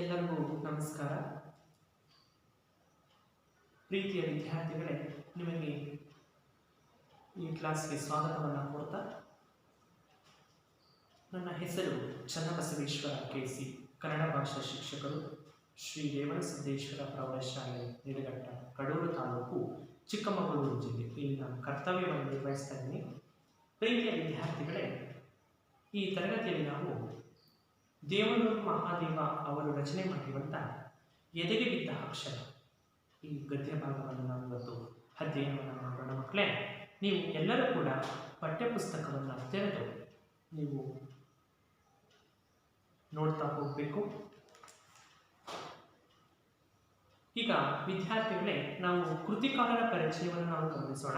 ಎಲ್ಲರಿಗೂ ನಮಸ್ಕಾರ. ಪ್ರೀತಿಯ ವಿದ್ಯಾರ್ಥಿಗಳೇ, ನಿಮಗೆ ಈ ಕ್ಲಾಸ್ಗೆ ಸ್ವಾಗತವನ್ನು ಕೋರ್ತಾ, ನನ್ನ ಹೆಸರು ಚನ್ನಬಸವೇಶ್ವರ ಕೆಸಿ, ಕನ್ನಡ ಭಾಷಾ ಶಿಕ್ಷಕರು, ಶ್ರೀ ರೇವಣಸಿದ್ದೇಶ್ವರ ಪ್ರೌಢಶಾಲೆ ನಿಲಘಟ್ಟ, ಕಡೂರು ತಾಲೂಕು, ಚಿಕ್ಕಮಗಳೂರು ಜಿಲ್ಲೆ. ಇಲ್ಲಿ ನಾನು ಕರ್ತವ್ಯವನ್ನು ನಿರ್ವಹಿಸ್ತಾ ಇದ್ದೀನಿ. ಪ್ರೀತಿಯ ವಿದ್ಯಾರ್ಥಿಗಳೇ, ಈ ತರಗತಿಯಲ್ಲಿ ನಾವು ದೇವನೂರು ಮಹಾದೇವ ಅವರು ರಚನೆ ಮಾಡಿರುವಂಥ ಎದೆಗೆ ಬಿದ್ದ ಅಕ್ಷರ ಈ ಗದ್ಯ ಭಾಗವನ್ನು ನಾವು ಇವತ್ತು ಅಧ್ಯಯನವನ್ನು ಮಾಡೋಣ. ಮಕ್ಕಳೇ, ನೀವು ಎಲ್ಲರೂ ಕೂಡ ಪಠ್ಯಪುಸ್ತಕವನ್ನು ತೆರೆದು ನೀವು ನೋಡ್ತಾ ಹೋಗಬೇಕು. ಈಗ ವಿದ್ಯಾರ್ಥಿಗಳೇ, ನಾವು ಕೃತಿಕಾರರ ಪರಿಚಯವನ್ನು ನಾವು ಗಮನಿಸೋಣ.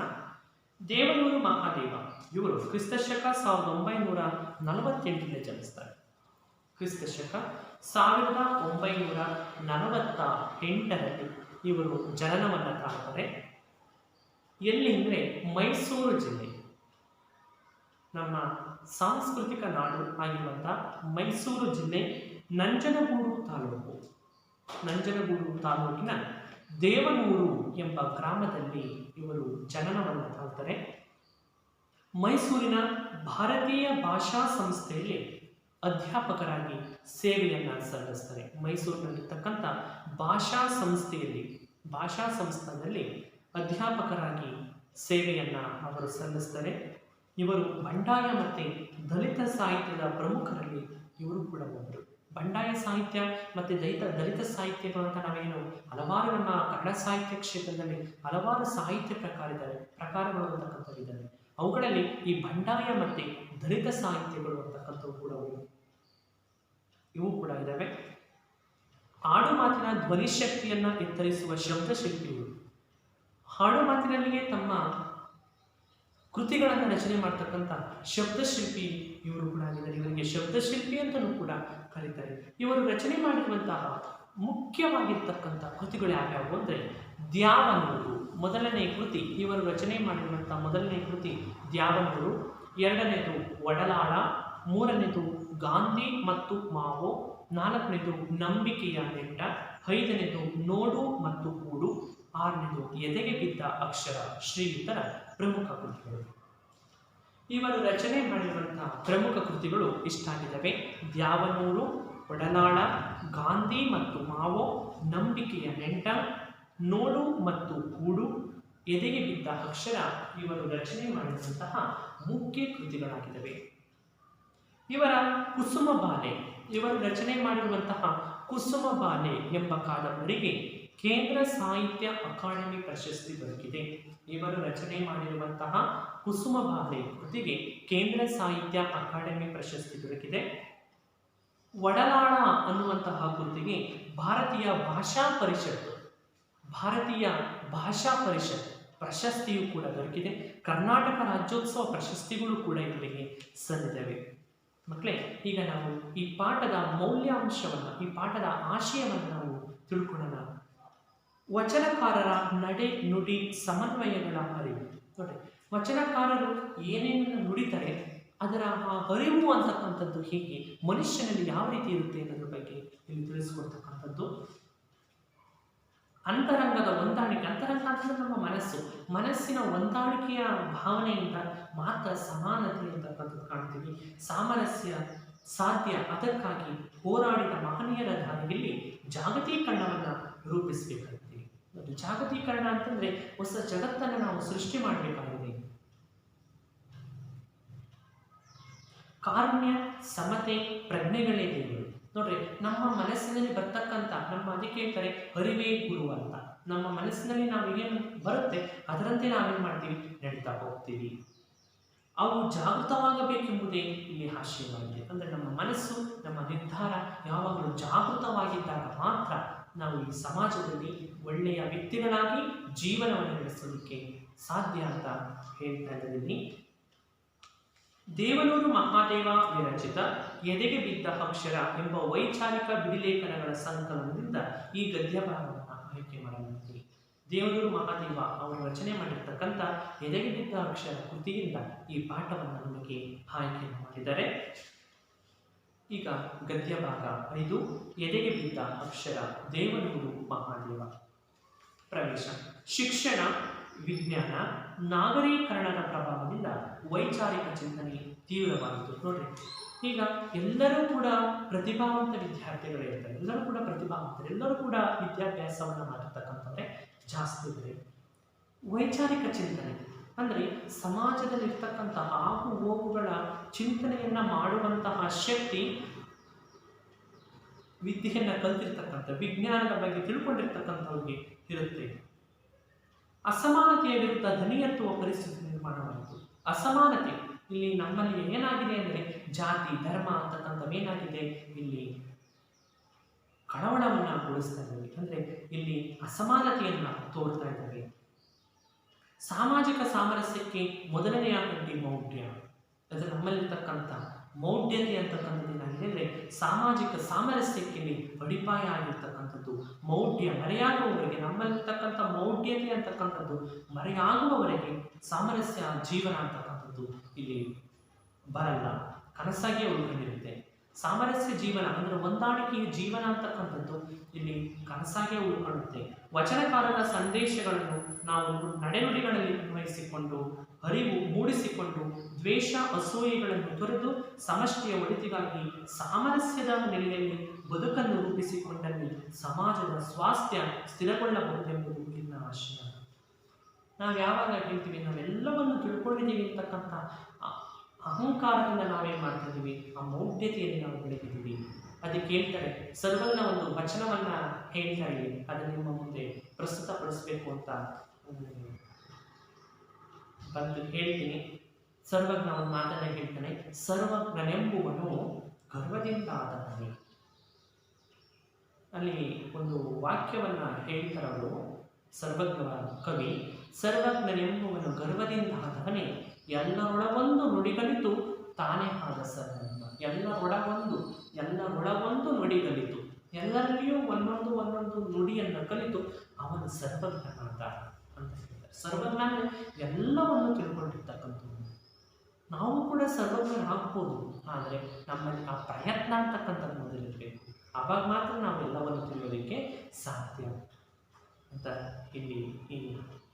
ದೇವನೂರು ಮಹಾದೇವ ಇವರು ಕ್ರಿಸ್ತಶಕ 1948ರಲ್ಲಿ ಜನಿಸ್ತಾರೆ. ಕ್ರಿಸ್ತಶಕ 1948ರಲ್ಲಿ ಇವರು ಜನನವನ್ನು ಕಾಣ್ತಾರೆ. ಎಲ್ಲಿ ಅಂದರೆ ಮೈಸೂರು ಜಿಲ್ಲೆ, ನಮ್ಮ ಸಾಂಸ್ಕೃತಿಕ ನಾಡು ಆಗಿರುವಂಥ ಮೈಸೂರು ಜಿಲ್ಲೆ ನಂಜನಗೂಡು ತಾಲೂಕಿನ ದೇವನೂರು ಎಂಬ ಗ್ರಾಮದಲ್ಲಿ ಇವರು ಜನನವನ್ನು ಕಾಣ್ತಾರೆ. ಮೈಸೂರಿನ ಭಾರತೀಯ ಭಾಷಾ ಸಂಸ್ಥೆಯಲ್ಲಿ ಅಧ್ಯಾಪಕರಾಗಿ ಸೇವೆಯನ್ನು ಸಲ್ಲಿಸ್ತಾರೆ. ಮೈಸೂರಿನಲ್ಲಿರ್ತಕ್ಕಂಥ ಭಾಷಾ ಸಂಸ್ಥಾನದಲ್ಲಿ ಅಧ್ಯಾಪಕರಾಗಿ ಸೇವೆಯನ್ನು ಅವರು ಸಲ್ಲಿಸ್ತಾರೆ. ಇವರು ಬಂಡಾಯ ಮತ್ತು ದಲಿತ ಸಾಹಿತ್ಯದ ಪ್ರಮುಖರಲ್ಲಿ ಇವರು ಕೂಡ ಒಬ್ಬರು. ಬಂಡಾಯ ಸಾಹಿತ್ಯ ಮತ್ತು ದಲಿತ ಸಾಹಿತ್ಯಗಳು ಅಂತ ನಾವೇನು ಹಲವಾರು ನಮ್ಮ ಕನ್ನಡ ಸಾಹಿತ್ಯ ಕ್ಷೇತ್ರದಲ್ಲಿ ಹಲವಾರು ಸಾಹಿತ್ಯ ಪ್ರಕಾರಗಳು ಅಂತಕ್ಕಂಥದ್ದಿದ್ದಾವೆ. ಅವುಗಳಲ್ಲಿ ಈ ಬಂಡಾಯ ಮತ್ತು ದಲಿತ ಸಾಹಿತ್ಯಗಳು ಅಂತಕ್ಕಂಥವು ಕೂಡ ಇವು ಕೂಡ ಇದ್ದಾವೆ. ಆಡು ಮಾತಿನ ಧ್ವನಿ ಶಕ್ತಿಯನ್ನು ಎತ್ತರಿಸುವ ಶಬ್ದಶಿಲ್ಪಿಗಳು, ಹಾಡು ಮಾತಿನಲ್ಲಿಯೇ ತಮ್ಮ ಕೃತಿಗಳನ್ನು ರಚನೆ ಮಾಡ್ತಕ್ಕಂಥ ಶಬ್ದಶಿಲ್ಪಿ ಇವರು ಕೂಡ ಆಗಿದ್ದಾರೆ. ಇವರಿಗೆ ಶಬ್ದಶಿಲ್ಪಿ ಅಂತಲೂ ಕೂಡ ಕರೀತಾರೆ. ಇವರು ರಚನೆ ಮಾಡಿರುವಂತಹ ಮುಖ್ಯವಾಗಿರ್ತಕ್ಕಂಥ ಕೃತಿಗಳು ಯಾವ್ಯಾವು ಅಂದರೆ ದ್ಯಾವನೂರು ಮೊದಲನೇ ಕೃತಿ. ಇವರು ರಚನೆ ಮಾಡಿರುವಂಥ ಮೊದಲನೇ ಕೃತಿ ದ್ಯಾವನೂರು, ಎರಡನೇದು ಒಡಲಾಳ, ಮೂರನೇದು ಗಾಂಧಿ ಮತ್ತು ಮಾವೋ, ನಾಲ್ಕನೇದು ನಂಬಿಕೆಯ ನೆಂಟ, ಐದನೇದು ನೋಡು ಮತ್ತು ಕೂಡು, ಆರನೇದು ಎದೆಗೆ ಬಿದ್ದ ಅಕ್ಷರ ಶ್ರೀಯುತರ ಪ್ರಮುಖ ಕೃತಿಗಳು. ಇವರು ರಚನೆ ಮಾಡಿರುವಂತಹ ಪ್ರಮುಖ ಕೃತಿಗಳು ಇಷ್ಟಾಗಿದ್ದಾವೆ: ದ್ಯಾವನೂರು, ಒಡಲಾಳ, ಗಾಂಧಿ ಮತ್ತು ಮಾವೋ, ನಂಬಿಕೆಯ ನೆಂಟ, ನೋಡು ಮತ್ತು ಕೂಡು, ಎದೆಗೆ ಬಿದ್ದ ಅಕ್ಷರ ಇವರು ರಚನೆ ಮಾಡಿರುವಂತಹ ಮುಖ್ಯ ಕೃತಿಗಳಾಗಿದ್ದಾವೆ. ಇವರ ಕುಸುಮ ಬಾಲೆ, ಇವರು ರಚನೆ ಮಾಡಿರುವಂತಹ ಕುಸುಮ ಬಾಲೆ ಎಂಬ ಕಾದಂಬರಿಗೆ ಕೇಂದ್ರ ಸಾಹಿತ್ಯ ಅಕಾಡೆಮಿ ಪ್ರಶಸ್ತಿ ದೊರಕಿದೆ. ಇವರು ರಚನೆ ಮಾಡಿರುವಂತಹ ಕುಸುಮ ಬಾಲೆ ಕೃತಿಗೆ ಕೇಂದ್ರ ಸಾಹಿತ್ಯ ಅಕಾಡೆಮಿ ಪ್ರಶಸ್ತಿ ದೊರಕಿದೆ. ಒಡಲಾಳ ಅನ್ನುವಂತಹ ಕೃತಿಗೆ ಭಾರತೀಯ ಭಾಷಾ ಪರಿಷತ್ ಪ್ರಶಸ್ತಿಯೂ ಕೂಡ ದೊರಕಿದೆ. ಕರ್ನಾಟಕ ರಾಜ್ಯೋತ್ಸವ ಪ್ರಶಸ್ತಿಗಳು ಕೂಡ ಇವರಿಗೆ ಸಂದಿವೆ. ಮಕ್ಕಳೇ, ಈಗ ನಾವು ಈ ಪಾಠದ ಮೌಲ್ಯಾಂಶವನ್ನು, ಈ ಪಾಠದ ಆಶಯವನ್ನು ನಾವು ತಿಳ್ಕೊಳ್ಳೋಣ. ವಚನಕಾರರ ನಡೆ ನುಡಿ ಸಮನ್ವಯಗಳ ಅರಿವು. ನೋಡಿ, ವಚನಕಾರರು ಏನೇನನ್ನು ನುಡಿತಾರೆ ಅದರ ಆ ಅರಿವು ಅಂತಕ್ಕಂಥದ್ದು ಹೇಗೆ, ಮನುಷ್ಯನಲ್ಲಿ ಯಾವ ರೀತಿ ಇರುತ್ತೆ ಅನ್ನೋದ್ರ ಬಗ್ಗೆ ಇಲ್ಲಿ ತಿಳಿಸ್ಕೊಡ್ತಕ್ಕಂಥದ್ದು. ಅಂತರಂಗದ ಹೊಂದಾಣಿಕೆ, ಅಂತರಂಗ ಅಂತಂದ್ರೆ ನಮ್ಮ ಮನಸ್ಸಿನ ಹೊಂದಾಣಿಕೆಯ ಭಾವನೆಯಿಂದ ಮಾತ್ರ ಸಮಾನತೆ ಅಂತಕ್ಕಂಥದ್ದು ಕಾಣ್ತೀವಿ. ಸಾಮರಸ್ಯ ಸಾಧ್ಯ, ಅದಕ್ಕಾಗಿ ಹೋರಾಡಿದ ಮಹನೀಯರ ದಾರಿಯಲ್ಲಿ ಜಾಗತೀಕರಣವನ್ನು ರೂಪಿಸಬೇಕಾಗಿದೆ. ಜಾಗತೀಕರಣ ಅಂತಂದ್ರೆ ಹೊಸ ಜಗತ್ತನ್ನು ನಾವು ಸೃಷ್ಟಿ ಮಾಡಬೇಕಾಗಿದೆ. ಕಾರುಣ್ಯ, ಸಮತೆ, ಪ್ರಜ್ಞೆಗಳೇ ದೇವರು. ನೋಡ್ರಿ, ನಮ್ಮ ಮನಸ್ಸಿನಲ್ಲಿ ಬರ್ತಕ್ಕಂಥ, ಅದಕ್ಕೆ ಹೇಳ್ತಾರೆ ಅರಿವೇ ಗುರು ಅಂತ. ನಮ್ಮ ಮನಸ್ಸಿನಲ್ಲಿ ನಾವು ಏನು ಬರುತ್ತೆ ಅದರಂತೆ ನಾವೇನು ಮಾಡ್ತೀವಿ, ನಡೀತಾ ಹೋಗ್ತೀವಿ. ಅವು ಜಾಗೃತವಾಗಬೇಕೆಂಬುದೇ ಇಲ್ಲಿ ಆಶಯವಾಗಿದೆ. ಅಂದರೆ ನಮ್ಮ ಮನಸ್ಸು, ನಮ್ಮ ನಿರ್ಧಾರ ಯಾವಾಗಲೂ ಜಾಗೃತವಾಗಿದ್ದಾಗ ಮಾತ್ರ ನಾವು ಈ ಸಮಾಜದಲ್ಲಿ ಒಳ್ಳೆಯ ವ್ಯಕ್ತಿಗಳಾಗಿ ಜೀವನವನ್ನು ನಡೆಸೋದಕ್ಕೆ ಸಾಧ್ಯ ಅಂತ ಹೇಳ್ತಾ ಇದ್ದೀನಿ. ದೇವನೂರು ಮಹಾದೇವ ವಿರಚಿತ ಎದೆಗೆ ಬಿದ್ದ ಅಕ್ಷರ ಎಂಬ ವೈಚಾರಿಕ ಬಿಡಿಲೇಖನಗಳ ಸಂಕಲನದಿಂದ ಈ ಗದ್ಯ ಭಾಗವನ್ನು ಆಯ್ಕೆ ಮಾಡಲಾಗಿದೆ. ದೇವನೂರು ಮಹಾದೇವ ಅವರು ರಚನೆ ಮಾಡಿರ್ತಕ್ಕಂಥ ಎದೆಗೆ ಬಿದ್ದ ಅಕ್ಷರ ಕೃತಿಯಿಂದ ಈ ಪಾಠವನ್ನು ನಮಗೆ ಆಯ್ಕೆ ಮಾಡಿದ್ದಾರೆ. ಈಗ ಗದ್ಯ ಭಾಗ 5 ಎದೆಗೆ ಬಿದ್ದ ಅಕ್ಷರ ದೇವನೂರು ಮಹಾದೇವ. ಪ್ರವೇಶ. ಶಿಕ್ಷಣ, ವಿಜ್ಞಾನ, ನಾಗರೀಕರಣದ ಪ್ರಭಾವದಿಂದ ವೈಚಾರಿಕ ಚಿಂತನೆ ತೀವ್ರವಾಯಿತು. ನೋಡ್ರಿ, ಈಗ ಎಲ್ಲರೂ ಕೂಡ ಪ್ರತಿಭಾವಂತ ವಿದ್ಯಾರ್ಥಿಗಳೇ ಇರ್ತಾರೆ, ಎಲ್ಲರೂ ಕೂಡ ಪ್ರತಿಭಾವಂತರು, ಎಲ್ಲರೂ ಕೂಡ ವಿದ್ಯಾಭ್ಯಾಸವನ್ನು ಮಾಡಿರ್ತಕ್ಕಂಥವ್ರೆ ಜಾಸ್ತಿ ಇದ್ದಾರೆ. ವೈಚಾರಿಕ ಚಿಂತನೆ ಅಂದರೆ ಸಮಾಜದಲ್ಲಿರ್ತಕ್ಕಂತಹ ಆಗು ಹೋಗುಗಳ ಚಿಂತನೆಯನ್ನ ಮಾಡುವಂತಹ ಶಕ್ತಿ ವಿದ್ಯೆಯನ್ನ ಕಲ್ತಿರ್ತಕ್ಕಂಥ, ವಿಜ್ಞಾನದ ಬಗ್ಗೆ ತಿಳ್ಕೊಂಡಿರ್ತಕ್ಕಂಥವ್ರಿಗೆ ಇರುತ್ತೆ. ಅಸಮಾನತೆಯ ವಿರುದ್ಧ ಧ್ವನಿ ಎತ್ತುವ ಪರಿಸ್ಥಿತಿ ನಿರ್ಮಾಣವಾಯಿತು. ಅಸಮಾನತೆ ಇಲ್ಲಿ ನಮ್ಮಲ್ಲಿ ಏನಾಗಿದೆ ಅಂದರೆ ಜಾತಿ ಧರ್ಮ ಅಂತಕ್ಕಂಥವೇನಾಗಿದೆ, ಇಲ್ಲಿ ಕಳವಳವನ್ನ ಗೊಳಿಸ್ತಾ ಇದ್ದೇವೆ. ಅಂದರೆ ಇಲ್ಲಿ ಅಸಮಾನತೆಯನ್ನ ತೋರ್ತಾ ಇದ್ದೇವೆ. ಸಾಮಾಜಿಕ ಸಾಮರಸ್ಯಕ್ಕೆ ಮೊದಲನೆಯ ಅಡ್ಡಿ ಮೌಢ್ಯ. ಅದು ನಮ್ಮಲ್ಲಿರ್ತಕ್ಕಂಥ ಮೌಢ್ಯತೆ ಅಂತಕ್ಕಂಥದ್ದು ಏನಾಗಿದೆ ಅಂದರೆ ಸಾಮಾಜಿಕ ಸಾಮರಸ್ಯಕ್ಕೆ ಅಡಿಪಾಯ ಆಗಿರ್ತಕ್ಕಂಥದ್ದು ಮೌಢ್ಯ. ಮರೆಯಾಗುವವರೆಗೆ ನಮ್ಮಲ್ಲಿರ್ತಕ್ಕಂಥ ಮೌಢ್ಯತೆ ಅಂತಕ್ಕಂಥದ್ದು ಮರೆಯಾಗುವವರೆಗೆ ಸಾಮರಸ್ಯ ಜೀವನ ಅಂತಕ್ಕಂಥದ್ದು ಇಲ್ಲಿ ಬರಲ್ಲ, ಕನಸಾಗಿಯೇ ಉಳ್ಕೊಂಡಿರುತ್ತೆ. ಸಾಮರಸ್ಯ ಜೀವನ ಅಂದರೆ ಹೊಂದಾಣಿಕೆಯ ಜೀವನ ಅಂತಕ್ಕಂಥದ್ದು ಇಲ್ಲಿ ಕನಸಾಗಿಯೇ ಉಳ್ಕೊಳ್ಳುತ್ತೆ. ವಚನಕಾರರ ಸಂದೇಶಗಳನ್ನು ನಾವು ನಡೆನುಡಿಗಳಲ್ಲಿ ಅನ್ವಯಿಸಿಕೊಂಡು ಅರಿವು ಮೂಡಿಸಿಕೊಂಡು ದ್ವೇಷ ಅಸೂಯೆಗಳನ್ನು ತೊರೆದು ಸಮಷ್ಟಿಯ ಒಳಿತಿಗಾಗಿ ಸಾಮರಸ್ಯದ ನೆಲೆಯಲ್ಲಿ ಬದುಕನ್ನು ರೂಪಿಸಿಕೊಂಡಲ್ಲಿ ಸಮಾಜದ ಸ್ವಾಸ್ಥ್ಯ ಸ್ಥಿರಗೊಳ್ಳಬಹುದೆಂಬುದು ಇನ್ನ ಆಶಯ. ನಾವು ಯಾವಾಗ ಹೇಳ್ತೀವಿ ನಾವೆಲ್ಲವನ್ನು ತಿಳ್ಕೊಂಡಿದ್ದೀವಿ ಅಂತಕ್ಕಂಥ ಅಹಂಕಾರದಿಂದ ನಾವೇನು ಮಾಡ್ತಾ ಇದ್ದೀವಿ, ಆ ಮೌಢ್ಯತೆಯಲ್ಲಿ ನಾವು ಬೆಳೆದಿದ್ದೀವಿ. ಅದಕ್ಕೆ ಹೇಳ್ತಾರೆ, ಸರ್ವಜ್ಞ ಒಂದು ವಚನವನ್ನ ಹೇಳ್ತಾ ಇಲ್ಲಿ ಅದನ್ನು ನಿಮ್ಮ ಮುಂದೆ ಪ್ರಸ್ತುತಪಡಿಸಬೇಕು ಅಂತ ಬಂದು ಹೇಳ್ತೀನಿ. ಸರ್ವಜ್ಞ ಒಂದು ಮಾತನ್ನ ಹೇಳ್ತಾನೆ, ಸರ್ವಜ್ಞನೆಂಬುವನು ಗರ್ವದಿಂದ ಆದವನೇ. ಅಲ್ಲಿ ಒಂದು ವಾಕ್ಯವನ್ನ ಹೇಳ್ತಾರೆ ಅವರು, ಸರ್ವಜ್ಞ ಕವಿ, ಸರ್ವಜ್ಞನೆಂಬುವನು ಗರ್ವದಿಂದ ಆದವನೇ, ಎಲ್ಲರೊಳಗೊಂದು ನುಡಿಗಲಿತು ತಾನೇ ಆದ ಸರ್ವಜ್ಞ. ಎಲ್ಲರೊಳಗೊಂದು ನುಡಿಗಲಿತು, ಎಲ್ಲರಲ್ಲಿಯೂ ಒಂದೊಂದು ನುಡಿಯನ್ನು ಕಲಿತು ಅವನು ಸರ್ವಜ್ಞನಾದ ಅಂತ ಹೇಳ್ತಾರೆ. ಸರ್ವಜ್ಞ ಅಂದರೆ ಎಲ್ಲವನ್ನು ತಿಳ್ಕೊಂಡಿರ್ತಕ್ಕಂಥದ್ದು. ನಾವು ಕೂಡ ಸರ್ವಜ್ಞರಾಗ್ಬೋದು, ಆದರೆ ನಮ್ಮಲ್ಲಿ ಆ ಪ್ರಯತ್ನ ಅಂತಕ್ಕಂಥದ್ದು ಮೊದಲಿರಬೇಕು. ಆವಾಗ ಮಾತ್ರ ನಾವು ಎಲ್ಲವನ್ನು ತಿಳಿಯೋದಕ್ಕೆ ಸಾಧ್ಯ ಅಂತ ಇಲ್ಲಿ ಈ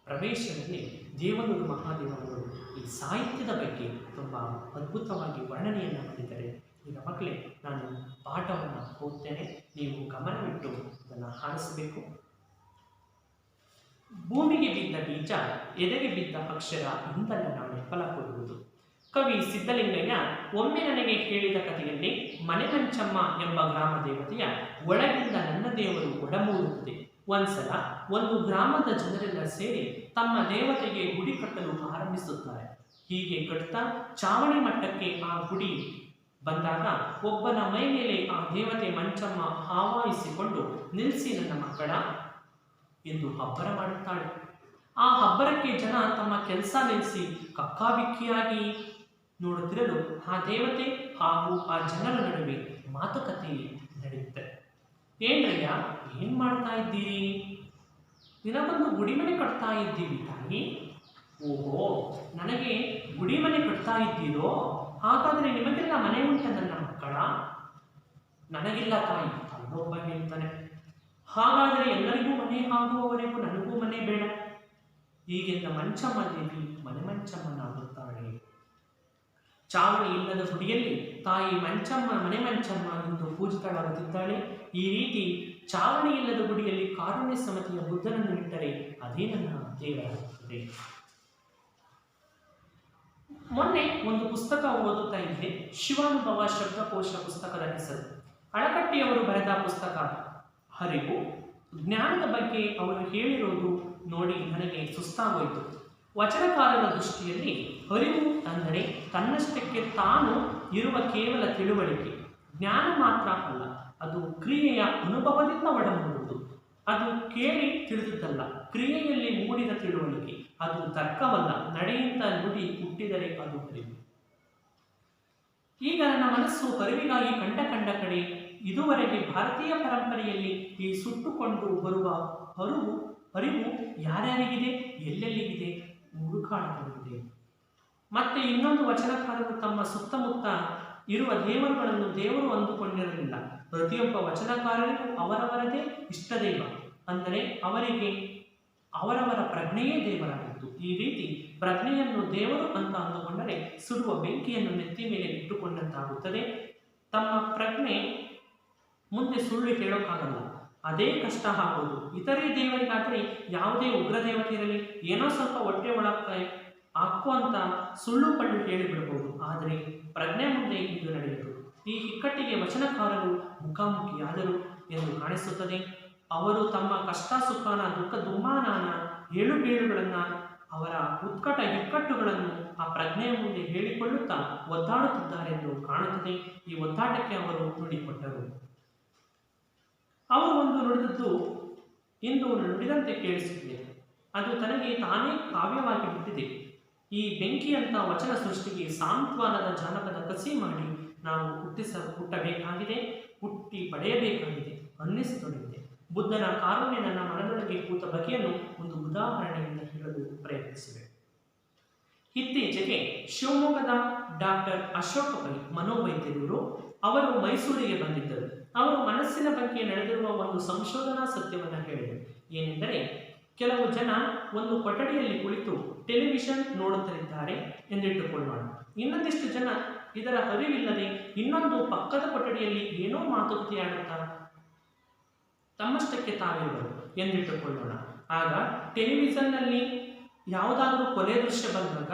ಪ್ರವೇಶದಲ್ಲಿ ದೇವನೂರು ಮಹಾದೇವರು ಈ ಸಾಹಿತ್ಯದ ಬಗ್ಗೆ ತುಂಬ ಅದ್ಭುತವಾಗಿ ವರ್ಣನೆಯನ್ನು ಮಾಡಿದ್ದಾರೆ. ಈಗ ಮಕ್ಕಳೇ, ನಾನು ಪಾಠವನ್ನು ಓದ್ತೇನೆ, ನೀವು ಗಮನವಿಟ್ಟು ಅದನ್ನು ಆಲಿಸಬೇಕು. ಭೂಮಿಗೆ ಬಿದ್ದ ಬೀಜ, ಎದೆಗೆ ಬಿದ್ದ ಅಕ್ಷರ ಇಂದಲ್ಲ ನಾಳೆ ಫಲ ಕೊಡುವುದು. ಕವಿ ಸಿದ್ಧಲಿಂಗಯ್ಯ ಒಮ್ಮೆ ನನಗೆ ಹೇಳಿದ ಕಥೆಯಲ್ಲಿ ಮನೆಮಂಚಮ್ಮ ಎಂಬ ಗ್ರಾಮ ದೇವತೆಯ ಒಳಗಿಂದ ನನ್ನ ದೇವರು ಒಡಮೂಡುತ್ತದೆ. ಒಂದ್ಸಲ ಒಂದು ಗ್ರಾಮದ ಜನರೆಲ್ಲ ಸೇರಿ ತಮ್ಮ ದೇವತೆಗೆ ಗುಡಿ ಕಟ್ಟಲು ಆರಂಭಿಸುತ್ತಾರೆ. ಹೀಗೆ ಕಟ್ತಾ ಚಾವಣಿ ಮಟ್ಟಕ್ಕೆ ಆ ಗುಡಿ ಬಂದಾಗ ಒಬ್ಬನ ಮೈ ಮೇಲೆ ಆ ದೇವತೆ ಮಂಚಮ್ಮ ಆವಾಹಿಸಿಕೊಂಡು ನಿಲ್ಲಿಸಿ ನನ್ನ ಮಕ್ಕಳ ಎಂದು ಹಬ್ಬರ ಮಾಡುತ್ತಾಳೆ. ಆ ಹಬ್ಬರಕ್ಕೆ ಜನ ತಮ್ಮ ಕೆಲಸ ನಿಲ್ಲಿಸಿ ಕಕ್ಕಾಬಿಕ್ಕಿಯಾಗಿ ನೋಡುತ್ತಿರಲು ಆ ದೇವತೆ ಹಾಗೂ ಆ ಜನರ ನಡುವೆ ಮಾತುಕತೆ ನಡೆಯುತ್ತೆ. ಏನ್ರಯ್ಯ, ಏನ್ ಮಾಡ್ತಾ ಇದ್ದೀರಿ? ದಿನಕ್ಕೊಂದು ಗುಡಿಮನೆ ಕಟ್ತಾ ಇದ್ದೀವಿ ತಾಯಿ. ಓಹೋ, ನನಗೆ ಗುಡಿಮನೆ ಕಟ್ತಾ ಇದ್ದೀರೋ? ಹಾಗಾದರೆ ನಿಮಗೆಲ್ಲ ಮನೆ ಉಂಟ ನನ್ನ ಮಕ್ಕಳ? ನನಗಿಲ್ಲ ತಾಯಿ. ಅಲ್ಲೊಬ್ಬ ಹೇಳ್ತಾನೆ, ಹಾಗಾದರೆ ಎಲ್ಲರಿಗೂ ಮನೆ ಆಗುವವರೆಗೂ ನನಗೂ ಮನೆ ಬೇಡ. ಹೀಗೆಂದ ಮಂಚಮ್ಮ ದೇವಿ ಮನೆ ಮಂಚಮ್ಮನಾಗುತ್ತಾಳೆ. ಚಾವಣಿ ಇಲ್ಲದ ಗುಡಿಯಲ್ಲಿ ತಾಯಿ ಮಂಚಮ್ಮ ಮನೆ ಮಂಚಮ್ಮ ಎಂದು ಪೂಜಿತಳಾಗುತ್ತಿದ್ದಾಳೆ. ಈ ರೀತಿ ಚಾವಣಿ ಇಲ್ಲದ ಗುಡಿಯಲ್ಲಿ ಕಾರುಣ್ಯ ಸಮತಿಯ ಬುದ್ಧನನ್ನು ಇಟ್ಟರೆ ಅದೇ ನನ್ನ ದೇವರಾಗುತ್ತದೆ. ಮೊನ್ನೆ ಒಂದು ಪುಸ್ತಕ ಓದುತ್ತಾ ಇದ್ದೆ, ಶಿವಾನುಭವ ಶಬ್ದಕೋಶ ಪುಸ್ತಕದ ಹೆಸರು. ಅಳಕಟ್ಟಿಯವರು ಬರೆದ ಪುಸ್ತಕ. ಅರಿವು ಜ್ಞಾನದ ಬಗ್ಗೆ ಅವರು ಹೇಳಿರೋದು ನೋಡಿ ನನಗೆ ಸುಸ್ತಾಗೋಯಿತು. ವಚನಕಾರರ ದೃಷ್ಟಿಯಲ್ಲಿ ಅರಿವು ಅಂದರೆ ತನ್ನಷ್ಟಕ್ಕೆ ತಾನು ಇರುವ ಕೇವಲ ತಿಳುವಳಿಕೆ. ಜ್ಞಾನ ಮಾತ್ರ ಅಲ್ಲ, ಅದು ಕ್ರಿಯೆಯ ಅನುಭವದಿಂದ ಒಡಮೂಡುವುದು. ಅದು ಕೇಳಿ ತಿಳಿದುದಲ್ಲ, ಕ್ರಿಯೆಯಲ್ಲಿ ಮೂಡಿದ ತಿಳುವಳಿಕೆ. ಅದು ತರ್ಕವಲ್ಲ, ನಡೆಯಿಂದ ನುಡಿ ಹುಟ್ಟಿದರೆ ಅದು ಅರಿವು. ಈಗ ನನ್ನ ಮನಸ್ಸು ಅರಿವಿಗಾಗಿ ಕಂಡ ಕಡೆ ಇದುವರೆಗೆ ಭಾರತೀಯ ಪರಂಪರೆಯಲ್ಲಿ ಈ ಸುಟ್ಟುಕೊಂಡು ಬರುವ ಅರಿವು ಯಾರ್ಯಾರಿಗಿದೆ, ಎಲ್ಲೆಲ್ಲಿಗಿದೆ ಹುಡುಕಾಡಲಿದೆ. ಮತ್ತೆ ಇನ್ನೊಂದು ವಚನಕಾರರು ತಮ್ಮ ಸುತ್ತಮುತ್ತ ಇರುವ ದೇವರುಗಳನ್ನು ದೇವರು ಅಂದುಕೊಂಡಿರಲಿಲ್ಲ. ಪ್ರತಿಯೊಬ್ಬ ವಚನಕಾರರಿಗೂ ಅವರವರದೇ ಇಷ್ಟದೈವ, ಅಂದರೆ ಅವರಿಗೆ ಅವರವರ ಪ್ರಜ್ಞೆಯೇ ದೇವರಾಗಿತ್ತು. ಈ ರೀತಿ ಪ್ರಜ್ಞೆಯನ್ನು ದೇವರು ಅಂತ ಅಂದುಕೊಂಡರೆ ಸುಡುವ ಬೆಂಕಿಯನ್ನು ನೆತ್ತಿ ಮೇಲೆ ಇಟ್ಟುಕೊಂಡಂತಾಗುತ್ತದೆ. ತಮ್ಮ ಪ್ರಜ್ಞೆ ಮುಂದೆ ಸುಳ್ಳು ಹೇಳೋಕ್ಕಾಗಲ್ಲ, ಅದೇ ಕಷ್ಟ ಆಗೋದು. ಇತರೆ ದೇವರಿಗಾದರೆ ಯಾವುದೇ ಉಗ್ರ ದೇವತೆ ಇರಲಿ, ಏನೋ ಸ್ವಲ್ಪ ಹೊಟ್ಟೆ ಒಳಕ್ಕೆ ಹಾಕು ಅಂತ ಸುಳ್ಳು ಪಳ್ಳು ಹೇಳಿಬಿಡಬಹುದು. ಆದರೆ ಪ್ರಜ್ಞೆ ಮುಂದೆ ಇದು ನಡೆಯಿತು. ಈ ಇಕ್ಕಟ್ಟಿಗೆ ವಚನಕಾರರು ಮುಖಾಮುಖಿಯಾದರು ಎಂದು ಕಾಣಿಸುತ್ತದೆ. ಅವರು ತಮ್ಮ ಕಷ್ಟ ಸುಖನ, ದುಃಖ ದುಮ್ಮಾನನ, ಏಳು ಬೀಳುಗಳನ್ನು, ಅವರ ಉತ್ಕಟ ಇಕ್ಕಟ್ಟುಗಳನ್ನು ಆ ಪ್ರಜ್ಞೆಯ ಮುಂದೆ ಹೇಳಿಕೊಳ್ಳುತ್ತಾ ಒದ್ದಾಡುತ್ತಿದ್ದಾರೆಂದು ಕಾಣುತ್ತದೆ. ಈ ಒದ್ದಾಟಕ್ಕೆ ಅವರು ನುಡಿಕೊಟ್ಟರು. ಅವರು ಒಂದು ನುಡಿದದ್ದು ಇಂದು ನುಡಿದಂತೆ ಕೇಳಿಸುತ್ತಿದೆ. ಅದು ತನಗೆ ತಾನೇ ಕಾವ್ಯವಾಗಿ ಬಿಟ್ಟಿದೆ. ಈ ಬೆಂಕಿಯಂಥ ವಚನ ಸೃಷ್ಟಿಗೆ ಸಾಂತ್ವನದ ಜಾನಪದ ಕಸಿ ಮಾಡಿ ನಾವು ಹುಟ್ಟಬೇಕಾಗಿದೆ, ಹುಟ್ಟಿ ಪಡೆಯಬೇಕಾಗಿದೆ ಅನ್ನಿಸತೊಡಗಿದೆ. ಬುದ್ಧನ ಕಾರುಣ್ಯ ನನ್ನ ಮನದೊಳಗೆ ಕೂತ ಬಗೆಯನ್ನು ಒಂದು ಉದಾಹರಣೆಯಿಂದ ಹೇಳಲು ಪ್ರಯತ್ನಿಸಿದೆ. ಇತ್ತೀಚೆಗೆ ಶಿವಮೊಗ್ಗದ ಡಾಕ್ಟರ್ ಅಶೋಕ ಪೈ ಮನೋವೈದ್ಯರು ಅವರು ಮೈಸೂರಿಗೆ ಬಂದಿದ್ದರು. ಅವರು ಮನಸ್ಸಿನ ಬಗ್ಗೆ ನಡೆದಿರುವ ಒಂದು ಸಂಶೋಧನಾ ಸತ್ಯವನ್ನು ಹೇಳಿದರು. ಏನೆಂದರೆ, ಕೆಲವು ಜನ ಒಂದು ಕೊಠಡಿಯಲ್ಲಿ ಕುಳಿತು ಟೆಲಿವಿಷನ್ ನೋಡುತ್ತಿದ್ದಾರೆ ಎಂದಿಟ್ಟುಕೊಳ್ಳೋಣ. ಇನ್ನೊಂದಿಷ್ಟು ಜನ ಇದರ ಅರಿವಿಲ್ಲದೆ ಇನ್ನೊಂದು ಪಕ್ಕದ ಕೊಠಡಿಯಲ್ಲಿ ಏನೋ ಮಾತುಕತೆಯಾಡುತ್ತಾ ತಮ್ಮಷ್ಟಕ್ಕೆ ತಾವಿರುವರು ಎಂದಿಟ್ಟುಕೊಳ್ಳೋಣ. ಆಗ ಟೆಲಿವಿಷನ್ನಲ್ಲಿ ಯಾವುದಾದರೂ ಕೊಲೆ ದೃಶ್ಯ ಬಂದಾಗ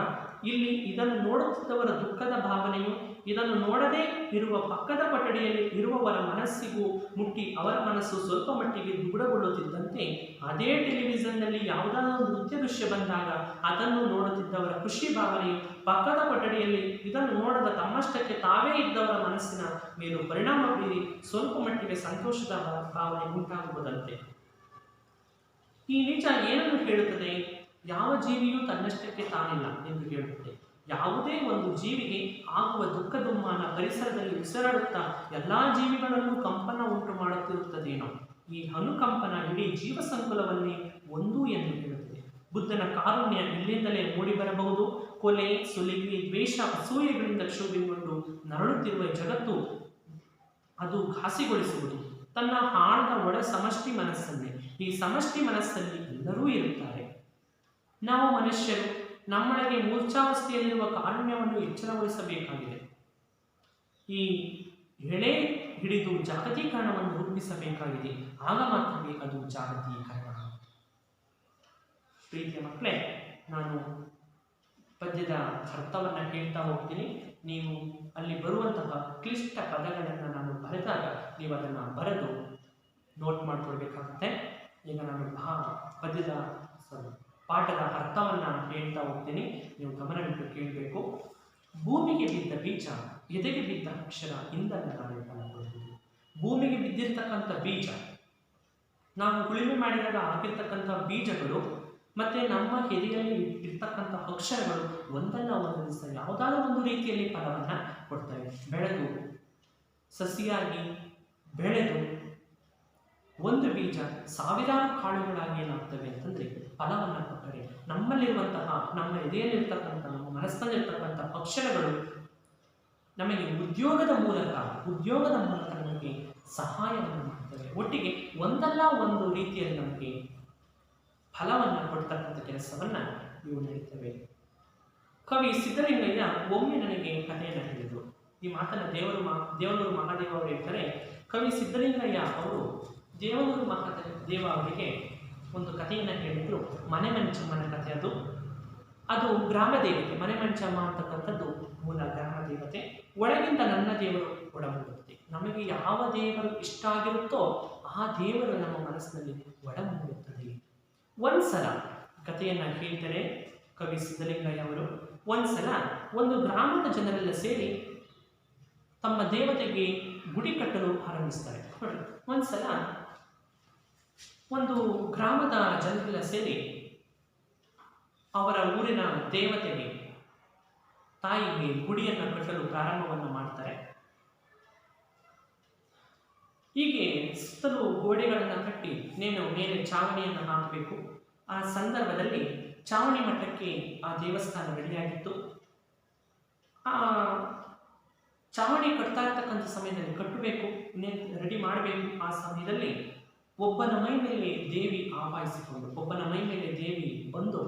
ಇಲ್ಲಿ ಇದನ್ನು ನೋಡುತ್ತಿದ್ದವರ ದುಃಖದ ಭಾವನೆಯು ಇದನ್ನು ನೋಡದೇ ಇರುವ ಪಕ್ಕದ ಕೊಠಡಿಯಲ್ಲಿ ಇರುವವರ ಮನಸ್ಸಿಗೂ ಮುಟ್ಟಿ ಅವರ ಮನಸ್ಸು ಸ್ವಲ್ಪ ಮಟ್ಟಿಗೆ ದುಗುಡಗೊಳ್ಳುತ್ತಿದ್ದಂತೆ, ಅದೇ ಟೆಲಿವಿಷನ್ನಲ್ಲಿ ಯಾವುದಾದರೂ ನೃತ್ಯ ದೃಶ್ಯ ಬಂದಾಗ ಅದನ್ನು ನೋಡುತ್ತಿದ್ದವರ ಖುಷಿ ಭಾವನೆಯು ಪಕ್ಕದ ಕೊಠಡಿಯಲ್ಲಿ ಇದನ್ನು ನೋಡದ ತಮ್ಮಷ್ಟಕ್ಕೆ ತಾವೇ ಇದ್ದವರ ಮನಸ್ಸಿನ ಮೇಲೂ ಪರಿಣಾಮ ಬೀರಿ ಸ್ವಲ್ಪ ಮಟ್ಟಿಗೆ ಸಂತೋಷದ ಭಾವನೆ ಉಂಟಾಗುವುದಂತೆ. ಈ ನಿಜ ಏನನ್ನು ಹೇಳುತ್ತದೆ? ಯಾವ ಜೀವಿಯೂ ತನ್ನಷ್ಟಕ್ಕೆ ತಾನಿಲ್ಲ ಎಂದು ಹೇಳುತ್ತದೆ. ಯಾವುದೇ ಒಂದು ಜೀವಿಗೆ ಆಗುವ ದುಃಖ ದುಮ್ಮಾನ ಪರಿಸರದಲ್ಲಿ ಉಸಿರಾಡುತ್ತಾ ಎಲ್ಲ ಜೀವಿಗಳಲ್ಲೂ ಕಂಪನ ಉಂಟು ಮಾಡುತ್ತಿರುತ್ತದೇನೋ. ಈ ಅನುಕಂಪನ ಇಡೀ ಜೀವ ಸಂಕುಲವನ್ನೇ ಒಂದು ಎಂದು ಹೇಳುತ್ತದೆ. ಬುದ್ಧನ ಕಾರುಣ್ಯ ಇಲ್ಲಿಂದಲೇ ಮೂಡಿಬರಬಹುದು. ಕೊಲೆ, ಸುಲಿಗೆ, ದ್ವೇಷ, ಅಸೂಯೆಗಳಿಂದ ಕ್ಷೋಭೆಗೊಂಡು ನರಳುತ್ತಿರುವ ಜಗತ್ತು ಅದು ಘಾಸಿಗೊಳಿಸುವುದು ತನ್ನ ಆಳದ ಒಳ ಸಮಷ್ಟಿ ಮನಸ್ಸನ್ನೇ. ಈ ಸಮಷ್ಟಿ ಮನಸ್ಸಲ್ಲಿ ಎಲ್ಲರೂ ಇರುತ್ತಾರೆ. ನಾವು ಮನುಷ್ಯರು ನಮ್ಮೊಳಗೆ ಮೂರ್ಛಾವಸ್ಥೆಯಲ್ಲಿರುವ ಕಾರುಣ್ಯವನ್ನು ಎಚ್ಚರಗೊಳಿಸಬೇಕಾಗಿದೆ. ಈ ಎಳೆ ಹಿಡಿದು ಜಾಗತೀಕರಣವನ್ನು ರೂಪಿಸಬೇಕಾಗಿದೆ. ಆಗ ಮಾತ್ರವೇ ಅದು ಜಾಗತೀಕರಣ. ಪ್ರೀತಿಯ ಮಕ್ಕಳೇ, ನಾನು ಪದ್ಯದ ಅರ್ಥವನ್ನು ಹೇಳ್ತಾ ಹೋಗ್ತೀನಿ. ನೀವು ಅಲ್ಲಿ ಬರುವಂತಹ ಕ್ಲಿಷ್ಟ ಪದಗಳನ್ನು ನಾನು ಬರೆದಾಗ ನೀವು ಅದನ್ನು ಬರೆದು ನೋಟ್ ಮಾಡಿಕೊಳ್ಬೇಕಾಗುತ್ತೆ. ಈಗ ನಾನು ಪದ್ಯದ ಪಾಠದ ಅರ್ಥವನ್ನು ಹೇಳ್ತಾ ಹೋಗ್ತೀನಿ, ನೀವು ಗಮನವಿಟ್ಟು ಕೇಳಬೇಕು. ಭೂಮಿಗೆ ಬಿದ್ದ ಬೀಜ, ಎದೆಗೆ ಬಿದ್ದ ಅಕ್ಷರ ಇಂದಲ್ಲದಾಳೆ ಫಲಕೊಡುವುದು. ಭೂಮಿಗೆ ಬಿದ್ದಿರ್ತಕ್ಕಂಥ ಬೀಜ, ನಾವು ಉಳುಮೆ ಮಾಡಿದಾಗ ಆಗಿರ್ತಕ್ಕಂಥ ಬೀಜಗಳು ಮತ್ತು ನಮ್ಮ ಎದೆಯಲ್ಲಿ ಇರ್ತಕ್ಕಂಥ ಅಕ್ಷರಗಳು ಒಂದಲ್ಲ ಒಂದು ದಿವಸ ಯಾವುದಾದ್ರೂ ಒಂದು ರೀತಿಯಲ್ಲಿ ಫಲವನ್ನು ಕೊಡ್ತವೆ. ಬೆಳೆದು ಸಸಿಯಾಗಿ ಬೆಳೆದು ಒಂದು ಬೀಜ ಸಾವಿರಾರು ಕಾಳುಗಳಾಗಿ ಏನಾಗ್ತವೆ ಅಂತಂದರೆ ಫಲವನ್ನು ಕೊಟ್ಟರೆ, ನಮ್ಮಲ್ಲಿರುವಂತಹ ನಮ್ಮ ಎದೆಯಲ್ಲಿರ್ತಕ್ಕಂಥ ನಮ್ಮ ಮನಸ್ಸಿನಲ್ಲಿರ್ತಕ್ಕಂಥ ಅಕ್ಷರಗಳು ನಮಗೆ ಉದ್ಯೋಗದ ಮೂಲಕ ನಮಗೆ ಸಹಾಯವನ್ನು ಮಾಡ್ತವೆ. ಒಟ್ಟಿಗೆ ಒಂದಲ್ಲ ಒಂದು ರೀತಿಯಲ್ಲಿ ನಮಗೆ ಫಲವನ್ನು ಕೊಡ್ತಕ್ಕಂಥ ಕೆಲಸವನ್ನು ಇವು ನಡೀತವೆ. ಕವಿ ಸಿದ್ದಲಿಂಗಯ್ಯ ಒಮ್ಮೆ ನನಗೆ ಕಥೆಯನ್ನು ಹೇಳಿದರು. ಈ ಮಾತನ್ನು ದೇವನೂರು ಮಹಾದೇವ ಅವರು ಹೇಳ್ತಾರೆ. ಕವಿ ಸಿದ್ದಲಿಂಗಯ್ಯ ಅವರು ದೇವನೂರು ಮಹಾದೇವ ಅವರಿಗೆ ಒಂದು ಕಥೆಯನ್ನು ಹೇಳಿದರು. ಮನೆ ಮಂಚಮ್ಮನ ಕಥೆ. ಅದು ಗ್ರಾಮ ದೇವತೆ. ಮನೆ ಮಂಚಮ್ಮ ಅಂತಕ್ಕಂಥದ್ದು ಮೂಲ ಗ್ರಾಮ ದೇವತೆ. ಒಳಗಿಂದ ನನ್ನ ದೇವರು ಒಡಮೂಡುತ್ತೆ. ನಮಗೆ ಯಾವ ದೇವರು ಇಷ್ಟ ಆಗಿರುತ್ತೋ ಆ ದೇವರು ನಮ್ಮ ಮನಸ್ಸಿನಲ್ಲಿ ಒಡಮೂಡುತ್ತದೆ. ಒಂದ್ಸಲ ಕಥೆಯನ್ನು ಹೇಳ್ತಾರೆ ಕವಿ ಸಿದ್ದಲಿಂಗಯ್ಯ ಅವರು. ಒಂದ್ಸಲ ಒಂದು ಗ್ರಾಮದ ಜನರೆಲ್ಲ ಸೇರಿ ತಮ್ಮ ದೇವತೆಗೆ ಗುಡಿ ಕಟ್ಟಲು ಆರಂಭಿಸ್ತಾರೆ. ಒಂದ್ಸಲ ಒಂದು ಗ್ರಾಮದ ಜನರೆಲ್ಲ ಸೇರಿ ಅವರ ಊರಿನ ದೇವತೆಗೆ, ತಾಯಿಗೆ ಗುಡಿಯನ್ನು ಕಟ್ಟಲು ಪ್ರಾರಂಭವನ್ನು ಮಾಡ್ತಾರೆ. ಹೀಗೆ ಸುತ್ತಲೂ ಗೋಡೆಗಳನ್ನು ಕಟ್ಟಿ ಮೇಲೆ ಚಾವಣಿಯನ್ನು ಹಾಕಬೇಕು. ಆ ಸಂದರ್ಭದಲ್ಲಿ ಚಾವಣಿ ಮಟ್ಟಕ್ಕೆ ಆ ದೇವಸ್ಥಾನ ರೆಡಿಯಾಗಿತ್ತು. ಚಾವಣಿ ಕಟ್ತಾ ಇರ್ತಕ್ಕಂಥ ಸಮಯದಲ್ಲಿ ಕಟ್ಟಬೇಕು, ಇನ್ನೇನು ರೆಡಿ ಮಾಡಬೇಕು. ಆ ಸಮಯದಲ್ಲಿ ಒಬ್ಬನ ಮೈ ಮೇಲೆ ದೇವಿ ಆವಾಹಿಸಿಕೊಂಡು, ಒಬ್ಬನ ಮೈ ಮೇಲೆ ದೇವಿ ಬಂದು,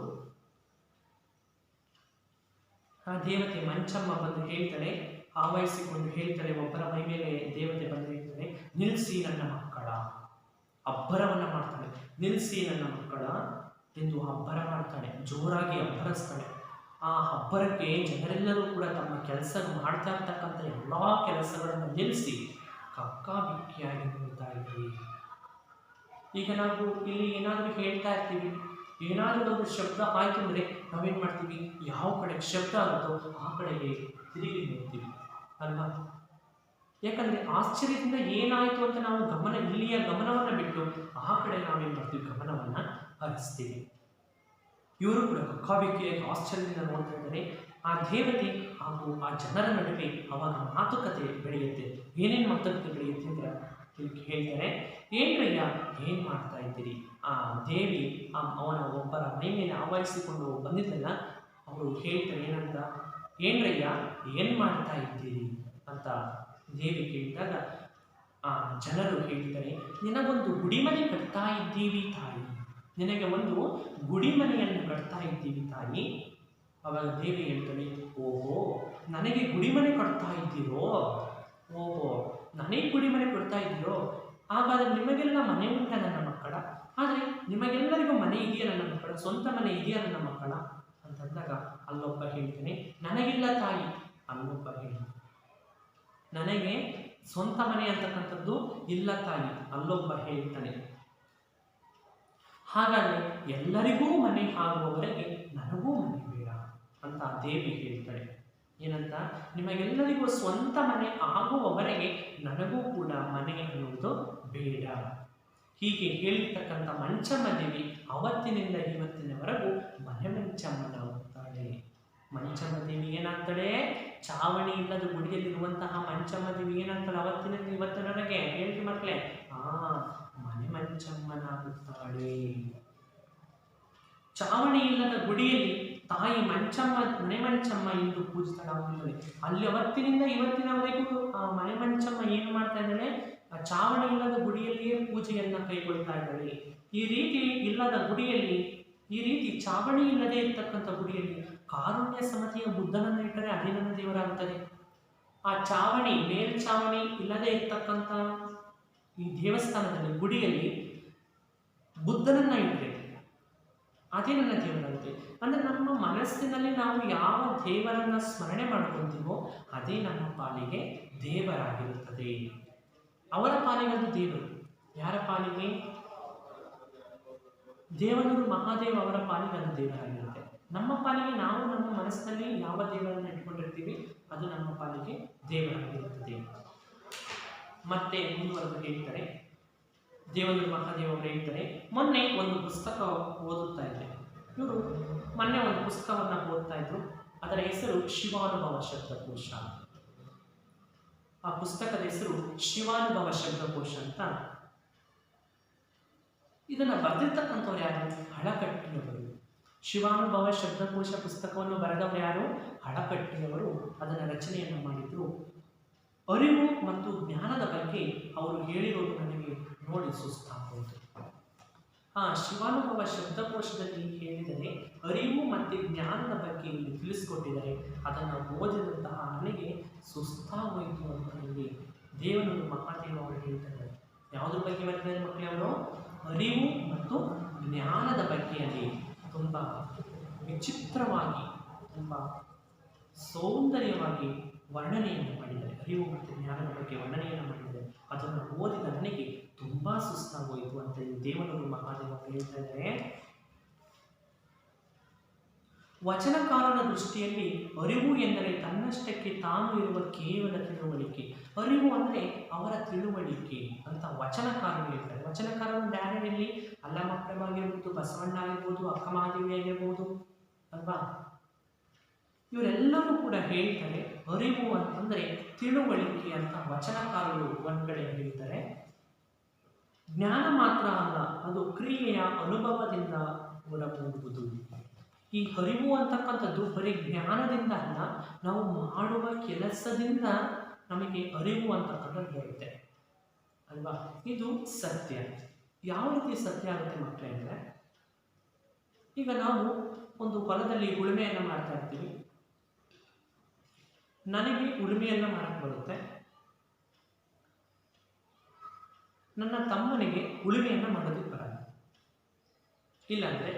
ಆ ದೇವತೆ ಮಂಚಮ್ಮ ಬಂದು ಹೇಳ್ತಾಳೆ, ಆವಾಹಿಸಿಕೊಂಡು ಹೇಳ್ತಾಳೆ, ಒಬ್ಬರ ಮೈ ಮೇಲೆ ದೇವತೆ ಬಂದು ಹೇಳ್ತಾಳೆ, ನಿಲ್ಲಿಸಿ ನನ್ನ ಮಕ್ಕಳ, ಅಬ್ಬರವನ್ನ ಮಾಡ್ತಾಳೆ. ನಿಲ್ಲಿಸಿ ನನ್ನ ಮಕ್ಕಳ ಎಂದು ಅಬ್ಬರ ಮಾಡ್ತಾಳೆ, ಜೋರಾಗಿ ಅಬ್ಬರಿಸ್ತಾಳೆ. ಆ ಅಬ್ಬರಕ್ಕೆ ಜನರೆಲ್ಲರೂ ಕೂಡ ತಮ್ಮ ಕೆಲಸ ಮಾಡ್ತಾ ಇರ್ತಕ್ಕಂಥ ಎಲ್ಲ ಕೆಲಸಗಳನ್ನು ನಿಲ್ಲಿಸಿ ಕಕ್ಕಾಬಿಕ್ಕಿಯಾಗಿ ನೋಡ್ತಾ ಇದ್ದೀವಿ. ಈಗ ನಾವು ಇಲ್ಲಿ ಏನಾದರೂ ಹೇಳ್ತಾ ಇರ್ತೀವಿ, ಏನಾದರೂ ಒಂದು ಶಬ್ದ ಆಯಿತು ಅಂದರೆ ನಾವೇನು ಮಾಡ್ತೀವಿ, ಯಾವ ಕಡೆ ಶಬ್ದ ಆಗುತ್ತೋ ಆ ಕಡೆಗೆ ತಿರುಗಿ ನೋಡ್ತೀವಿ ಅಲ್ವಾ? ಯಾಕಂದರೆ ಆಶ್ಚರ್ಯದಿಂದ ಏನಾಯಿತು ಅಂತ ನಾವು ಇಲ್ಲಿಯ ಗಮನವನ್ನು ಬಿಟ್ಟು ಆ ಕಡೆ ನಾವೇನು ಮಾಡ್ತೀವಿ, ಗಮನವನ್ನು ಹರಿಸ್ತೀವಿ. ಇವರು ಕೂಡ ಕಕ್ಕಾಬಿಕ್ಕಿಯಾಗಿ ಆಶ್ಚರ್ಯದಿಂದ ನೋಡ್ತಾ ಇದ್ದಾರೆ. ಆ ದೇವತೆ ಹಾಗೂ ಆ ಜನರ ನಡುವೆ ಅವಾಗ ಮಾತುಕತೆ ಬೆಳೆಯುತ್ತೆ. ಏನೇನು ಮಾತುಕತೆ ಬೆಳೆಯುತ್ತೆ ಅಂದರೆ ಹೇಳ್ತಾರೆ, ಏನ್ರಯ್ಯ ಏನು ಮಾಡ್ತಾ ಇದ್ದೀರಿ? ಆ ದೇವಿ ಅವನ ಒಬ್ಬರ ಮೈ ಮೇಲೆ ಆವರಿಸಿಕೊಂಡು ಬಂದಿದ್ದಲ್ಲ, ಅವರು ಹೇಳ್ತಾರೆ ಏನಂತ, ಏನ್ರಯ್ಯ ಏನು ಮಾಡ್ತಾ ಇದ್ದೀರಿ ಅಂತ ದೇವಿ ಕೇಳಿದಾಗ ಆ ಜನರು ಹೇಳ್ತಾರೆ, ನಿನಗೊಂದು ಗುಡಿಮನೆ ಕಟ್ತಾ ಇದ್ದೀವಿ ತಾಯಿ, ನಿನಗೆ ಒಂದು ಗುಡಿಮನೆಯನ್ನು ಕಟ್ತಾ ಇದ್ದೀವಿ ತಾಯಿ. ಅವಾಗ ದೇವಿ ಹೇಳ್ತಾಳೆ, ಓಹೋ ನನಗೆ ಗುಡಿಮನೆ ಕಟ್ತಾ ಇದ್ದೀರೋ, ಓಹೋ ನನಗೆ ಗುಡಿಮನೆ ಕೊಡ್ತಾ ಇದ್ದೀರೋ, ಹಾಗಾದರೆ ನಿಮಗೆಲ್ಲ ಮನೆ ಉಂಟ ನನ್ನ ಮಕ್ಕಳ? ಆದರೆ ನಿಮಗೆಲ್ಲರಿಗೂ ಮನೆ ಇದೆಯಾ ನನ್ನ ಮಕ್ಕಳ? ಸ್ವಂತ ಮನೆ ಇದೆಯಾ ನನ್ನ ಮಕ್ಕಳ ಅಂತಂದಾಗ ಅಲ್ಲೊಬ್ಬ ಹೇಳ್ತಾನೆ, ನನಗಿಲ್ಲ ತಾಯಿ. ಅಲ್ಲೊಬ್ಬ ಹೇಳಿ, ನನಗೆ ಸ್ವಂತ ಮನೆ ಅಂತಕ್ಕಂಥದ್ದು ಇಲ್ಲ ತಾಯಿ. ಅಲ್ಲೊಬ್ಬ ಹೇಳ್ತಾನೆ, ಹಾಗಾದರೆ ಎಲ್ಲರಿಗೂ ಮನೆ ಆಗುವವರೆಗೆ ನನಗೂ ಮನೆ ಬೇಡ ಅಂತ ದೇವಿ ಹೇಳ್ತಾಳೆ. ಏನಂತ, ನಿಮಗೆಲ್ಲರಿಗೂ ಸ್ವಂತ ಮನೆ ಆಗುವವರೆಗೆ ನನಗೂ ಕೂಡ ಮನೆ ಅನ್ನುವುದು ಬೇಡ. ಹೀಗೆ ಹೇಳಿರ್ತಕ್ಕಂಥ ಮಂಚಮ್ಮ ದೇವಿ ಅವತ್ತಿನಿಂದ ಇವತ್ತಿನವರೆಗೂ ಮನೆ ಮಂಚಮ್ಮನಾಗುತ್ತಾಳೆ. ಮಂಚಮ್ಮ ದೇವಿ ಏನಾಗ್ತಾಳೆ, ಚಾವಣಿ ಇಲ್ಲದ ಗುಡಿಯಲ್ಲಿರುವಂತಹ ಮಂಚಮ್ಮ ದೇವಿ ಏನಾಗ್ತಾಳೆ, ಅವತ್ತಿನಿಂದ ಇವತ್ತಿನವರೆಗೆ ಹೇಳ್ತಿ ಮಕ್ಕಳೇ, ಮನೆ ಮಂಚಮ್ಮನಾಗುತ್ತಾಳೆ. ಚಾವಣಿ ಇಲ್ಲದ ಗುಡಿಯಲ್ಲಿ ತಾಯಿ ಮಂಚಮ್ಮ, ಮನೆ ಮಂಚಮ್ಮ ಎಂದು ಪೂಜಿಸಲಾಗುತ್ತದೆ. ಅಲ್ಲಿ ಅವತ್ತಿನಿಂದ ಇವತ್ತಿನವರೆಗೂ ಆ ಮನೆ ಮಂಚಮ್ಮ ಏನು ಮಾಡ್ತಾ ಇದ್ದಾಳೆ, ಆ ಚಾವಣಿ ಇಲ್ಲದ ಗುಡಿಯಲ್ಲಿಯೇ ಪೂಜೆಯನ್ನ ಕೈಗೊಳ್ತಾ ಇದ್ದಾಳೆ. ಈ ರೀತಿ ಇಲ್ಲದ ಗುಡಿಯಲ್ಲಿ, ಈ ರೀತಿ ಚಾವಣಿ ಇಲ್ಲದೆ ಇರ್ತಕ್ಕಂಥ ಗುಡಿಯಲ್ಲಿ ಕಾರುಣ್ಯ ಸಮತಿಯ ಬುದ್ಧನನ್ನು ಇಟ್ಟರೆ ಅದೇ ನನ್ನ ದೇವರಾಗುತ್ತದೆ. ಆ ಚಾವಣಿ, ಮೇಲ್ಚಾವಣಿ ಇಲ್ಲದೆ ಇರ್ತಕ್ಕಂಥ ಈ ದೇವಸ್ಥಾನದಲ್ಲಿ, ಗುಡಿಯಲ್ಲಿ ಬುದ್ಧನನ್ನ ಇಟ್ಟರೆ ಅದೇ ನನ್ನ ದೇವರಾಗುತ್ತೆ. ಅಂದರೆ ನಮ್ಮ ಮನಸ್ಸಿನಲ್ಲಿ ನಾವು ಯಾವ ದೇವರನ್ನ ಸ್ಮರಣೆ ಮಾಡ್ಕೊತೀವೋ ಅದೇ ನಮ್ಮ ಪಾಲಿಗೆ ದೇವರಾಗಿರುತ್ತದೆ. ಅವರ ಪಾಲಿಗೆ ಅದು ದೇವರು. ಯಾರ ಪಾಲಿಗೆ? ದೇವನೂರು ಮಹಾದೇವ ಅವರ ಪಾಲಿಗೆ ಅದು ದೇವರಾಗಿರುತ್ತೆ. ನಮ್ಮ ಪಾಲಿಗೆ ನಾವು ನಮ್ಮ ಮನಸ್ಸಿನಲ್ಲಿ ಯಾವ ದೇವರನ್ನು ಇಟ್ಕೊಂಡಿರ್ತೀವಿ ಅದು ನಮ್ಮ ಪಾಲಿಗೆ ದೇವರಾಗಿರುತ್ತದೆ. ಮತ್ತೆ ಮುಂದುವರೆದು ಹೇಳ್ತಾರೆ, ದೇವನೂರು ಮಹಾದೇವ ಅವರು ಹೇಳ್ತಾರೆ, ಮೊನ್ನೆ ಒಂದು ಪುಸ್ತಕ ಓದುತ್ತಾ ಇದ್ದೆ. ಇವರು ಮೊನ್ನೆ ಒಂದು ಪುಸ್ತಕವನ್ನು ಓದ್ತಾ ಇದ್ರು. ಅದರ ಹೆಸರು ಶಿವಾನುಭವ ಶಬ್ದಕೋಶ. ಆ ಪುಸ್ತಕದ ಹೆಸರು ಶಿವಾನುಭವ ಶಬ್ದಕೋಶ ಅಂತ. ಇದನ್ನು ಬರೆದಿರ್ತಕ್ಕಂಥವ್ರು ಯಾರು? ಹಳಕಟ್ಟಿಯವರು. ಶಿವಾನುಭವ ಶಬ್ದಕೋಶ ಪುಸ್ತಕವನ್ನು ಬರೆದವರು ಯಾರು? ಹಳಕಟ್ಟಿಯವರು ಅದನ್ನು ರಚನೆಯನ್ನು ಮಾಡಿದ್ರು. ಅರಿವು ಮತ್ತು ಜ್ಞಾನದ ಬಗ್ಗೆ ಅವರು ಹೇಳಿರೋದು ನನಗೆ ನೋಡಿ ಸುಸ್ತಾಗೋದು. ಶಿವಾನುಭವ ಶಬ್ದಕೋಶದಲ್ಲಿ ಹೇಳಿದರೆ ಅರಿವು ಮತ್ತು ಜ್ಞಾನದ ಬಗ್ಗೆ ಇಲ್ಲಿ ತಿಳಿಸ್ಕೊಟ್ಟಿದ್ದಾರೆ. ಅದನ್ನು ಓದಿದಂತಹ ನನಗೆ ಸುಸ್ತಾಗೋಯಿತು ಅಂತ ಹೇಳಿ ದೇವನೂರು ಮಹಾದೇವ ಅವರು ಹೇಳ್ತಾರೆ. ಯಾವುದ್ರ ಬಗ್ಗೆ ಬರ್ತಾರೆ ಮಕ್ಕಳೇ? ಅವರು ಅರಿವು ಮತ್ತು ಜ್ಞಾನದ ಬಗ್ಗೆಯಲ್ಲಿ ತುಂಬ ವಿಚಿತ್ರವಾಗಿ, ತುಂಬ ಸೌಂದರ್ಯವಾಗಿ ವರ್ಣನೆಯನ್ನು ಮಾಡಿದ್ದಾರೆ. ಅರಿವು ಮತ್ತು ಜ್ಞಾನದ ಬಗ್ಗೆ ವರ್ಣನೆಯನ್ನು ಮಾಡಿದ್ದಾರೆ. ಅದನ್ನು ಓದಿದ ನನಗೆ ತುಂಬ ಸುಸ್ತಾಗೋಯಿತು ಅಂತ ದೇವನೂರು ಮಹಾದೇವ ಹೇಳ್ತಾ ಇದ್ದಾರೆ. ವಚನಕಾರನ ದೃಷ್ಟಿಯಲ್ಲಿ ಅರಿವು ಎಂದರೆ ತನ್ನಷ್ಟಕ್ಕೆ ತಾನು ಇರುವ ಕೇವಲ ತಿಳುವಳಿಕೆ. ಅರಿವು ಅಂದರೆ ಅವರ ತಿಳುವಳಿಕೆ ಅಂತ ವಚನಕಾರರು ಹೇಳ್ತಾರೆ. ವಚನಕಾರರು ಯಾರಲ್ಲಿ? ಅಲ್ಲಮಪ್ರಭಾಗಿರ್ಬೋದು, ಬಸವಣ್ಣ ಆಗಿರ್ಬೋದು, ಅಕ್ಕ ಮಹಾದೇವಿ ಆಗಿರ್ಬೋದು ಅಲ್ವಾ? ಇವರೆಲ್ಲರೂ ಕೂಡ ಹೇಳ್ತಾರೆ ಅರಿವು ಅಂತಂದರೆ ತಿಳುವಳಿಕೆ ಅಂತ ವಚನಕಾರರು ಒಂದ್ ಕಡೆ ಹೇಳ್ತಾರೆ. ಜ್ಞಾನ ಮಾತ್ರ ಅಲ್ಲ, ಅದು ಕ್ರಿಯೆಯ ಅನುಭವದಿಂದ ಒಳಗುವುದು. ಈ ಅರಿವು ಅಂತಕ್ಕಂಥದ್ದು ಬರೀ ಜ್ಞಾನದಿಂದ ಅಲ್ಲ, ನಾವು ಮಾಡುವ ಕೆಲಸದಿಂದ ನಮಗೆ ಅರಿವು ಅಂತಕ್ಕಂಥದ್ದು ಬರುತ್ತೆ ಅಲ್ವಾ. ಇದು ಸತ್ಯ. ಯಾವ ರೀತಿ ಸತ್ಯ ಆಗುತ್ತೆ ಮಕ್ಕಳೇ ಅಂದರೆ, ಈಗ ನಾವು ಒಂದು ಹೊಲದಲ್ಲಿ ಉಳುಮೆಯನ್ನು ಮಾಡ್ತಾ ಇರ್ತೀವಿ. ನನಗೆ ಉಳುಮೆಯನ್ನು ಮಾಡಕ್ಕೆ ಬರುತ್ತೆ, ನನ್ನ ತಮ್ಮನಿಗೆ ಉಳುಮೆಯನ್ನು ಮಾಡೋದಕ್ಕೆ ಬರಲ್ಲ. ಇಲ್ಲಾಂದರೆ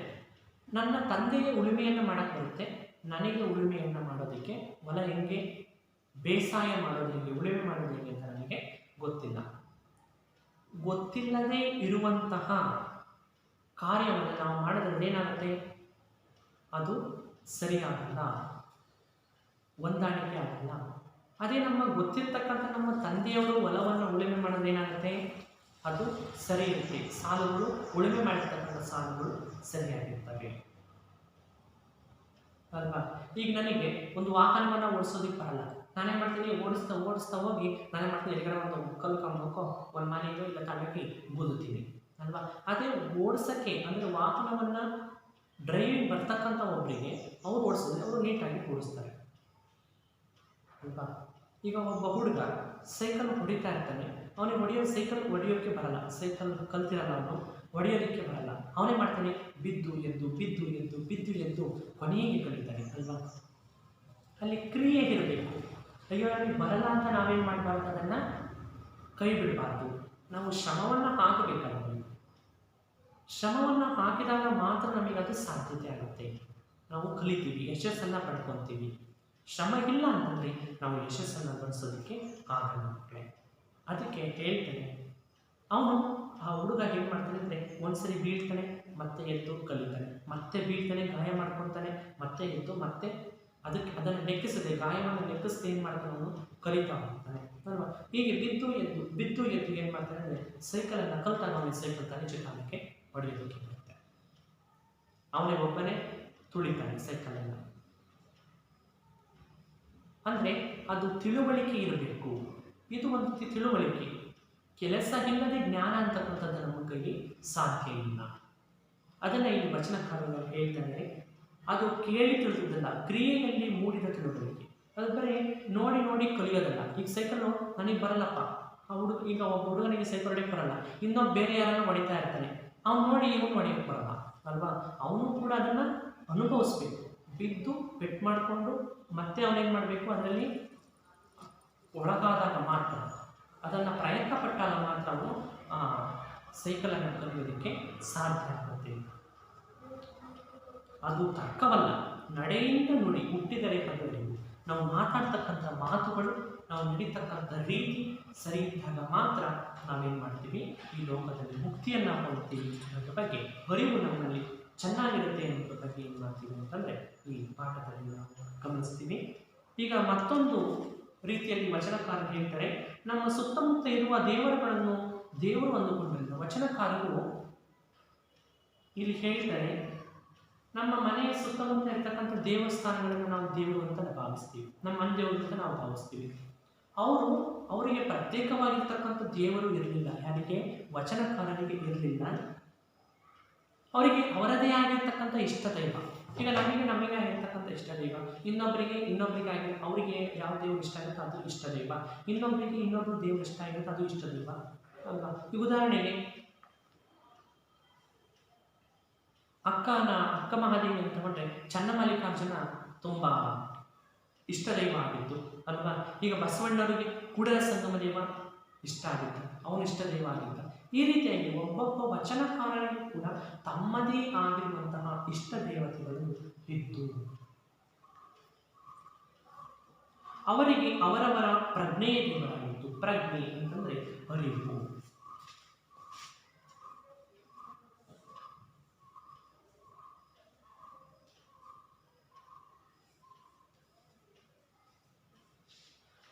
ನನ್ನ ತಂದೆಗೆ ಉಳುಮೆಯನ್ನು ಮಾಡಕ್ಕೆ ಬರುತ್ತೆ, ನನಗೆ ಉಳುಮೆಯನ್ನು ಮಾಡೋದಕ್ಕೆ ಹೊಲ ಹೆಂಗೆ ಬೇಸಾಯ ಮಾಡೋದು ಹೆಂಗೆ ಉಳುಮೆ ಮಾಡೋದು ಹೆಂಗೆ ಅಂತ ನನಗೆ ಗೊತ್ತಿಲ್ಲ. ಗೊತ್ತಿಲ್ಲದೆ ಇರುವಂತಹ ಕಾರ್ಯವನ್ನು ನಾವು ಮಾಡಿದ್ರೆ ಏನಾಗುತ್ತೆ, ಅದು ಸರಿಯಾಗಲ್ಲ, ಹೊಂದಾಣಿಕೆ ಆಗಲ್ಲ. ಅದೇ ನಮ್ಮ ಗೊತ್ತಿರ್ತಕ್ಕಂಥ ನಮ್ಮ ತಂದೆಯವರು ಹೊಲವನ್ನು ಉಳುಮೆ ಮಾಡೋದು ಏನಾಗುತ್ತೆ, ಅದು ಸರಿ ಇರುತ್ತೆ. ಸಾಲುಗಳು ಉಳುಮೆ ಮಾಡಿರ್ತಕ್ಕಂಥ ಸಾಲುಗಳು ಸರಿಯಾಗಿರ್ತವೆ ಅಲ್ವಾ. ಈಗ ನನಗೆ ಒಂದು ವಾಹನವನ್ನು ಓಡಿಸೋದಕ್ಕೆ ಬರಲ್ಲ, ನಾನೇನು ಮಾಡ್ತೀನಿ, ಓಡಿಸ್ತಾ ಹೋಗಿ ನಾನೇನು ಮಾಡ್ತೀನಿ, ಎಲ್ಲಿಗಾರ ಒಂದು ಕಲ್ಲು ಕಂಬಕ್ಕೋ ಒಂದು ಮನೆಯೋ ಇಲ್ಲ ತಳ್ಳಕ್ಕೆ ಗುದ್ದುತ್ತೀನಿ ಅಲ್ವಾ. ಅದೇ ಓಡಿಸೋಕ್ಕೆ ಅಂದರೆ ವಾಹನವನ್ನು ಡ್ರೈವಿಂಗ್ ಬರ್ತಕ್ಕಂಥ ಒಬ್ಬರಿಗೆ ಅವ್ರು ಓಡಿಸಿದ್ರೆ ಅವರು ನೀಟಾಗಿ ಓಡಿಸ್ತಾರೆ ಅಲ್ವಾ. ಈಗ ಒಬ್ಬ ಹುಡುಗ ಸೈಕಲ್ ಹೊಡಿತಾ ಇರ್ತಾನೆ, ಅವನಿಗೆ ಸೈಕಲ್ ಹೊಡಿಯೋಕ್ಕೆ ಬರಲ್ಲ, ಸೈಕಲ್ ಕಲ್ತಿರಲ್ಲ, ಅವನು ಹೊಡೆಯೋದಕ್ಕೆ ಬರಲ್ಲ. ಅವನೇ ಮಾಡ್ತಾನೆ, ಬಿದ್ದು ಎದ್ದು ಕೊನೆಗೆ ಕಲಿತಾನೆ ಅಲ್ವಾ. ಅಲ್ಲಿ ಕ್ರಿಯೆ ಇರಬೇಕು. ಅಯ್ಯೋ ನನಗೆ ಬರಲ್ಲ ಅಂತ ನಾವೇನು ಮಾಡಬಾರ್ದು, ಅದನ್ನು ಕೈ ಬಿಡಬಾರ್ದು. ನಾವು ಶ್ರಮವನ್ನು ಹಾಕಬೇಕಲ್ಲ. ಶ್ರಮವನ್ನು ಹಾಕಿದಾಗ ಮಾತ್ರ ನಮಗೆ ಅದು ಸಾಧ್ಯತೆ ಆಗುತ್ತೆ, ನಾವು ಕಲಿತೀವಿ, ಯಶಸ್ಸನ್ನು ಪಡ್ಕೊತೀವಿ. ಶ್ರಮ ಇಲ್ಲ ಅಂತಂದರೆ ನಾವು ಯಶಸ್ಸನ್ನು ಗಳಿಸೋದಕ್ಕೆ ಆಗಲ್ಲ ಮಕ್ಕಳೇ. ಅದಕ್ಕೆ ಹೇಳ್ತೇನೆ, ಅವನು ಆ ಹುಡುಗ ಏನು ಮಾಡ್ತಾನೆ ಅಂದರೆ ಒಂದ್ಸರಿ ಬೀಳ್ತಾನೆ, ಮತ್ತೆ ಎದ್ದು ಕಲಿತಾನೆ, ಮತ್ತೆ ಬೀಳ್ತಾನೆ, ಗಾಯ ಮಾಡ್ಕೊತಾನೆ, ಮತ್ತೆ ಎದ್ದು ಮತ್ತೆ ಅದನ್ನು ಲೆಕ್ಕಿಸದೆ, ಗಾಯವನ್ನು ಲೆಕ್ಕಿಸದೆ ಏನು ಮಾಡ್ತಾನೆ, ಅವನು ಕಲಿತಾ ಹೋಗ್ತಾನೆ ಅಲ್ವಾ. ಹೀಗೆ ಬಿದ್ದು ಎದ್ದು ಏನು ಮಾಡ್ತಾನೆ ಅಂದರೆ ಸೈಕಲನ್ನು ಕಲ್ತಾಗ ಅವನಿಗೆ ಸೈಕಲ್ ತಾನೇ ಚಿತ್ರಕ್ಕೆ ಹೊಡೆಯೋದಕ್ಕೆ ಬರುತ್ತೆ. ಅವನೇ ಒಬ್ಬನೇ ತುಳಿತಾನೆ ಸೈಕಲನ್ನು. ಅಂದರೆ ಅದು ತಿಳುವಳಿಕೆ ಇರಬೇಕು. ಇದು ಒಂದು ತಿಳುವಳಿಕೆ. ಕೆಲಸ ಇಲ್ಲದೆ ಜ್ಞಾನ ಅಂತಕ್ಕಂಥದ್ದು ನಮ್ಮ ಕೈಗೆ ಸಾಧ್ಯ ಇಲ್ಲ. ಅದನ್ನು ಇಲ್ಲಿ ವಚನಕಾರರು ಹೇಳ್ತಾರೆ, ಅದು ಕೇಳಿ ತಿಳಿದುದಲ್ಲ, ಕ್ರಿಯೆಯಲ್ಲಿ ಮೂಡಿದ ತಿಳುವಳಿಕೆ. ಅದು ಬರೀ ನೋಡಿ ಕಲಿಯೋದಲ್ಲ. ಈಗ ಸೈಕಲ್ ನನಗೆ ಬರಲ್ಲಪ್ಪ, ಈಗ ಒಬ್ಬ ಹುಡುಗನಿಗೆ ಸೈಕಲ್ ಹೊಡೆಯಕ್ಕೆ ಬರಲ್ಲ, ಇನ್ನೊಬ್ಬ ಬೇರೆ ಯಾರನ್ನು ಹೊಡಿತಾ ಇರ್ತಾನೆ, ಅವ್ನು ನೋಡಿ ಇವನು ಹೊಡೆಯಕ್ಕೆ ಬರಲ್ಲ ಅಲ್ವಾ. ಅವನು ಕೂಡ ಅದನ್ನು ಅನುಭವಿಸ್ಬೇಕು. ಬಿದ್ದು ಪೆಟ್ಟು ಮಾಡಿಕೊಂಡು ಮತ್ತೆ ಅವನೇನು ಮಾಡಬೇಕು, ಅದರಲ್ಲಿ ಒಳಗಾದಾಗ ಮಾತ್ರ, ಅದನ್ನು ಪ್ರಯತ್ನ ಪಟ್ಟಾಗ ಮಾತ್ರ ಅವನು ಸೈಕಲನ್ನು ಕಲಿಯೋದಕ್ಕೆ ಸಾಧ್ಯ ಆಗುತ್ತೆ. ಅದು ತರ್ಕವಲ್ಲ, ನಡೆಯಿಂದ ನುಡಿ ಹುಟ್ಟಿದರೆ ಪದವಿವು. ನಾವು ಮಾತಾಡ್ತಕ್ಕಂಥ ಮಾತುಗಳು, ನಾವು ನಡೀತಕ್ಕಂಥ ರೀತಿ ಸರಿ ಇದ್ದಾಗ ಮಾತ್ರ ನಾವೇನು ಮಾಡ್ತೀವಿ, ಈ ಲೋಕದಲ್ಲಿ ಮುಕ್ತಿಯನ್ನು ಹೊಂದ್ತೀವಿ ಅನ್ನೋದ್ರ ಬಗ್ಗೆ ಅರಿವು ನಮ್ಮಲ್ಲಿ ಚೆನ್ನಾಗಿರುತ್ತೆ ಅನ್ನೋದ್ರ ಬಗ್ಗೆ ಏನು ಮಾಡ್ತೀವಿ ಅಂತಂದರೆ ಈ ಪಾಠದಲ್ಲಿ ನಾವು ಗಮನಿಸ್ತೀವಿ. ಈಗ ಮತ್ತೊಂದು ರೀತಿಯಲ್ಲಿ ವಚನಕಾರರು ಹೇಳ್ತಾರೆ, ನಮ್ಮ ಸುತ್ತಮುತ್ತ ಇರುವ ದೇವರುಗಳನ್ನು ದೇವರು ಅಂದುಕೊಂಡಿಲ್ಲ. ವಚನಕಾರರು ಇಲ್ಲಿ ಹೇಳ್ತಾರೆ, ನಮ್ಮ ಮನೆಯ ಸುತ್ತಮುತ್ತ ಇರ್ತಕ್ಕಂಥ ದೇವಸ್ಥಾನಗಳನ್ನು ನಾವು ದೇವರು ಅಂತ ಭಾವಿಸ್ತೀವಿ, ನಮ್ಮ ಮನೆ ದೇವರು ಅಂತ ನಾವು ಭಾವಿಸ್ತೀವಿ. ಅವರಿಗೆ ಪ್ರತ್ಯೇಕವಾಗಿರ್ತಕ್ಕಂಥ ದೇವರು ಇರಲಿಲ್ಲ. ಯಾರಿಗೆ? ವಚನಕಾರರಿಗೆ ಇರಲಿಲ್ಲ. ಅವರಿಗೆ ಅವರದೇ ಆಗಿರ್ತಕ್ಕಂಥ ಇಷ್ಟ ದೈವ. ಈಗ ನಮಗೆ ಆಗಿರ್ತಕ್ಕಂಥ ಇಷ್ಟ ದೈವ, ಇನ್ನೊಬ್ಬರಿಗೆ ಆಗಿ ಅವರಿಗೆ ಯಾವ ದೇವರು ಇಷ್ಟ ಆಗುತ್ತೆ ಅದು ಇಷ್ಟ ದೈವ, ಇನ್ನೊಬ್ಬರು ದೇವರು ಇಷ್ಟ ಆಗುತ್ತೆ ಅದು ಇಷ್ಟ ದೈವ ಅಲ್ವಾ. ಈ ಉದಾಹರಣೆಗೆ ಅಕ್ಕ ಮಹಾದೇವಿ ಅಂತ ತಗೊಂಡ್ರೆ ಚನ್ನಮಲ್ಲಿಕಾರ್ಜುನ ತುಂಬ ಇಷ್ಟ ದೈವ ಆಗಿತ್ತು ಅಲ್ವಾ. ಈಗ ಬಸವಣ್ಣವರಿಗೆ ಕೂಡಲ ಸಂಗಮ ದೇವ ಇಷ್ಟ ಆಗಿತ್ತು, ಅವನು ಇಷ್ಟ ದೈವ ಆಗಿದ್ದ. ಈ ರೀತಿಯಾಗಿ ಒಬ್ಬೊಬ್ಬ ವಚನಕಾರರಿಗೂ ಕೂಡ ತಮ್ಮದೇ ಆಗಿರುವಂತಹ ಇಷ್ಟ ದೇವತೆಗಳು ಇದ್ದು, ಅವರಿಗೆ ಅವರವರ ಪ್ರಜ್ಞೆಯ ದೇವರಾಗಿತ್ತು. ಪ್ರಜ್ಞೆ ಅಂತಂದರೆ ಅರಿವು.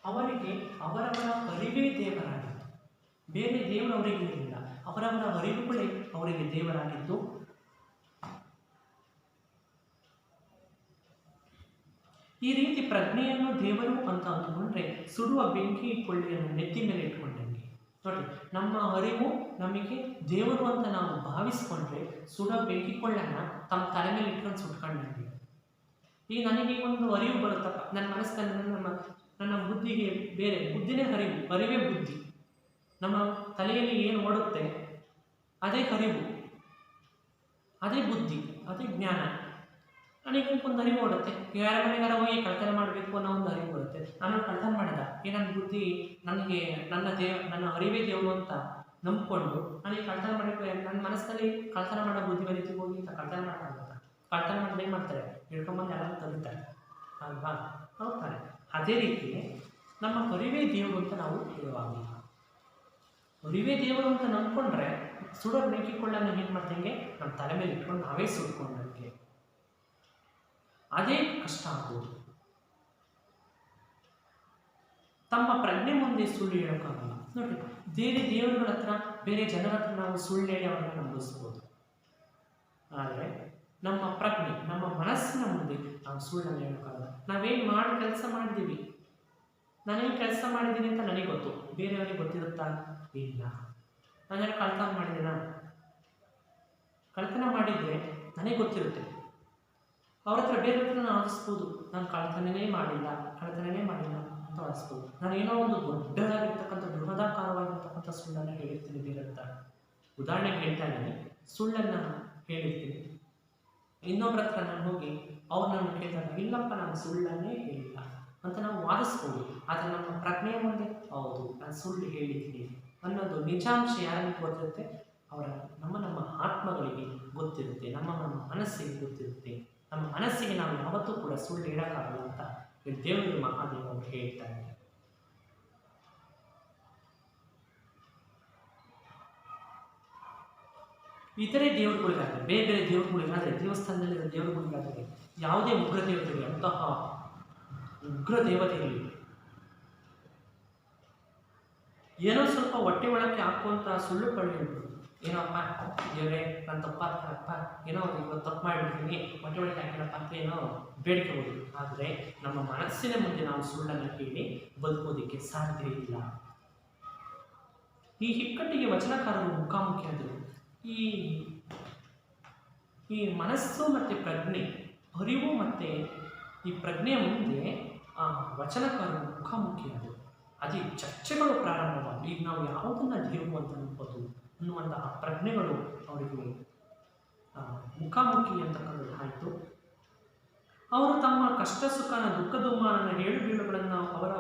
ಅವರಿಗೆ ಅವರವರ ಅರಿವೇ ದೇವರಾಗಿತ್ತು, ಬೇರೆ ದೇವರು ಅವರಿಗೆ ಇರಲಿಲ್ಲ. ಅವರವರ ಅರಿವುಗಳೇ ಅವರಿಗೆ ದೇವರಾಗಿತ್ತು. ಈ ರೀತಿ ಪ್ರಜ್ಞೆಯನ್ನು ದೇವರು ಅಂತ ಅಂದುಕೊಂಡ್ರೆ ಸುಡುವ ಬೆಂಕಿ ಕೊಳ್ಳಿಯನ್ನು ನೆತ್ತಿ ಮೇಲೆ ಇಟ್ಕೊಂಡಂಗೆ ನೋಡಿ. ನಮ್ಮ ಅರಿವು ನಮಗೆ ದೇವರು ಅಂತ ನಾವು ಭಾವಿಸ್ಕೊಂಡ್ರೆ ಸುಡುವ ಬೆಂಕಿ ಕೊಳ್ಳನ್ನು ತಮ್ಮ ತಲೆ ಮೇಲೆ ಇಟ್ಕೊಂಡು ಸುಟ್ಕೊಂಡಂಗೆ. ಈಗ ನನಗೆ ಒಂದು ಅರಿವು ಬರುತ್ತಪ್ಪ, ನನ್ನ ಮನಸ್ಸಿನಲ್ಲಿ ನನ್ನ ಬುದ್ಧಿಗೆ ಬೇರೆ ಬುದ್ಧಿನೇ ಅರಿವೇ ಬುದ್ಧಿ. ನಮ್ಮ ತಲೆಯಲ್ಲಿ ಏನು ಓಡುತ್ತೆ ಅದೇ ಅರಿವು, ಅದೇ ಬುದ್ಧಿ, ಅದೇ ಜ್ಞಾನ. ನನಗೆ ಒಂದು ಅರಿವು ಓಡುತ್ತೆ, ಯಾರ ಮನೆಗಾರ ಹೋಗಿ ಕಳ್ತನ ಮಾಡಬೇಕು ಅನ್ನೋ ಒಂದು ಅರಿವು ಬರುತ್ತೆ. ನಾನು ಕಳ್ತನ ಮಾಡಿದ ನನ್ನ ಬುದ್ಧಿ ನನಗೆ ನನ್ನ ಅರಿವೇ ದೇವರು ಅಂತ ನಂಬಿಕೊಂಡು ನನಗೆ ಕಳ್ತನ ಮಾಡಬೇಕು. ನನ್ನ ಮನಸ್ಸಿನಲ್ಲಿ ಕಳ್ತನ ಮಾಡೋ ಬುದ್ಧಿ ಬರೀತಿ ಹೋಗಿ ಅಂತ ಕಳ್ತನ ಮಾಡೋಕ್ಕಾಗಲ್ಲ. ಕಳ್ತನ ಮಾಡಿದ್ರೆ ಏನು ಮಾಡ್ತಾರೆ, ಹಿಡ್ಕೊಂಬಂದು ಎಲ್ಲರೂ ತರುತ್ತಾರೆ ಅಲ್ವಾ, ಹೋಗ್ತಾರೆ. ಅದೇ ರೀತಿ ನಮ್ಮ ಅರಿವೇ ದೇವರು ಅಂತ ನಾವು ಹೇಳುವಾಗಿಲ್ಲ. ಅರಿವೇ ದೇವರು ಅಂತ ನಂಬ್ಕೊಂಡ್ರೆ ಸುಡೋ ಬೆಂಕಿಕೊಳ್ಳನ್ನು ಏನು ಮಾಡ್ದಂಗೆ ನಮ್ಮ ತಲೆ ಮೇಲೆ ಇಟ್ಕೊಂಡು ನಾವೇ ಸುಟ್ಕೊಂಡಂಗೆ ಅದೇ ಕಷ್ಟ ಆಗೋದು. ತಮ್ಮ ಪ್ರಜ್ಞೆ ಮುಂದೆ ಸುಳ್ಳು ಹೇಳೋಕ್ಕಾಗಲ್ಲ. ನೋಡಿ, ಬೇರೆ ದೇವರುಗಳ ಹತ್ರ ಬೇರೆ ಜನರ ಹತ್ರ ನಾವು ಸುಳ್ಳು ಹೇಳಿ ಅವರನ್ನು ನಂಬಿಸ್ಬೋದು. ಆದರೆ ನಮ್ಮ ಪ್ರಜ್ಞೆ, ನಮ್ಮ ಮನಸ್ಸಿನ ಮುಂದೆ ನಾವು ಸುಳ್ಳನ್ನು ಹೇಳೋಕ್ಕಾಗಲ್ಲ. ನಾವೇನು ಮಾಡಿ ಕೆಲಸ ಮಾಡಿದ್ದೀವಿ, ನಾನೇನು ಕೆಲಸ ಮಾಡಿದ್ದೀನಿ ಅಂತ ನನಗೆ ಗೊತ್ತು, ಬೇರೆಯವರಿಗೆ ಗೊತ್ತಿರುತ್ತಾ? ಇಲ್ಲ. ನಾನೇನು ಕಳ್ತನ ಮಾಡಿದ್ದೀನ? ಕಳ್ತನ ಮಾಡಿದರೆ ನನಗೆ ಗೊತ್ತಿರುತ್ತೆ. ಅವ್ರ ಹತ್ರ ಬೇರೆ ಹತ್ರ ನಾನು ಆಡಿಸ್ಬೋದು, ನಾನು ಕಳ್ತನೇ ಮಾಡಿಲ್ಲ ಅಂತ ಆಡಿಸ್ಬೋದು. ನಾನೇನೋ ಒಂದು ದೊಡ್ಡದಾಗಿರ್ತಕ್ಕಂಥ ಬೃಹದಾಕಾರವಾಗಿರ್ತಕ್ಕಂಥ ಸುಳ್ಳನ್ನು ಹೇಳಿರ್ತೀನಿ ಬೇರೆ ಹತ್ರ. ಉದಾಹರಣೆಗೆ ಹೇಳ್ತಾ ಇದ್ದೀನಿ, ಸುಳ್ಳನ್ನು ಹೇಳಿರ್ತೀನಿ. ಇನ್ನೊಬ್ಬರ ಹತ್ರ ನಾನು ಹೋಗಿ ಅವ್ರು ನನ್ನ ಕೇಳಿದಾಗ ಇಲ್ಲಪ್ಪ ನಾನು ಸುಳ್ಳನ್ನೇ ಹೇಳಿಲ್ಲ ಅಂತ ನಾವು ವಾದಿಸ್ಬೋದು. ಆದರೆ ನಮ್ಮ ಪ್ರಜ್ಞೆಯ ಮುಂದೆ ಹೌದು ನಾನು ಸುಳ್ಳು ಹೇಳಿದ್ದೀನಿ ಅನ್ನೋದು ನಿಜಾಂಶ ಯಾರಿಗೆ ಗೊತ್ತಿರುತ್ತೆ? ನಮ್ಮ ಆತ್ಮಗಳಿಗೆ ಗೊತ್ತಿರುತ್ತೆ, ನಮ್ಮ ಮನಸ್ಸಿಗೆ ಗೊತ್ತಿರುತ್ತೆ. ನಮ್ಮ ಮನಸ್ಸಿಗೆ ನಾವು ಯಾವತ್ತೂ ಕೂಡ ಸುಳ್ಳು ಹೇಳೋಕ್ಕಾಗಲ್ಲ ಅಂತ ದೇವರು ಮಹಾದೇವರು ಹೇಳ್ತಾರೆ. ಇತರೆ ದೇವರುಗಳಿಗಾದರೆ, ಬೇರೆ ಬೇರೆ ದೇವರುಗಳಿಗಾದರೆ, ದೇವಸ್ಥಾನದಲ್ಲಿರೋ ದೇವರುಗಳಿಗಾದರೆ, ಯಾವುದೇ ಉಗ್ರ ದೇವತೆಗಳು, ಅಂತಹ ಉಗ್ರ ದೇವತೆಗಳು ಏನೋ ಸ್ವಲ್ಪ ಹೊಟ್ಟೆ ಒಳಕ್ಕೆ ಹಾಕುವಂಥ ಸುಳ್ಳು ಕಳ್ಳು ಹೇಳ್ಬೋದು. ಏನಪ್ಪ ದೇವರೇ ನಾನು ತಪ್ಪಾಗ್ತಾರಪ್ಪ, ಏನೋ ಇವತ್ತು ತಪ್ಪು ಮಾಡಿಬಿಡ್ತೀನಿ, ಹೊಟ್ಟೆ ಒಳಗೆ ಹಾಕಿರಪ್ಪ ಅಂತ ಏನೋ ಬೇಡಿಕೆಬೋದು. ಆದರೆ ನಮ್ಮ ಮನಸ್ಸಿನ ಮುಂದೆ ನಾವು ಸುಳ್ಳನ್ನು ಹೇಳಿ ಬದುಕೋದಕ್ಕೆ ಸಾಧ್ಯ ಇಲ್ಲ. ಈ ಇಕ್ಕಟ್ಟಿಗೆ ವಚನಕಾರರು ಮುಖಾಮುಖಿಯಾದರು. ಈ ಮನಸ್ಸು ಮತ್ತು ಪ್ರಜ್ಞೆ, ಅರಿವು ಮತ್ತು ಈ ಪ್ರಜ್ಞೆಯ ಮುಂದೆ ವಚನಕಾರರು ಮುಖಾಮುಖಿಯಾದರು. ಅದೇ ಚರ್ಚೆಗಳು ಪ್ರಾರಂಭವಾದವು. ಈಗ ನಾವು ಯಾವುದನ್ನು ದೇವರು ಅಂತ ನಂಬೋದು ಅನ್ನುವಂತಹ ಪ್ರಜ್ಞೆಗಳು ಅವರಿಗೆ ಮುಖಾಮುಖಿ ಅಂತಕ್ಕಂಥದ್ದು ಆಯಿತು. ಅವರು ತಮ್ಮ ಕಷ್ಟ ಸುಖನ ದುಃಖ ದುಮ್ಮಾನನ ಹೇಳು ಬೀಳುಗಳನ್ನು, ಅವರ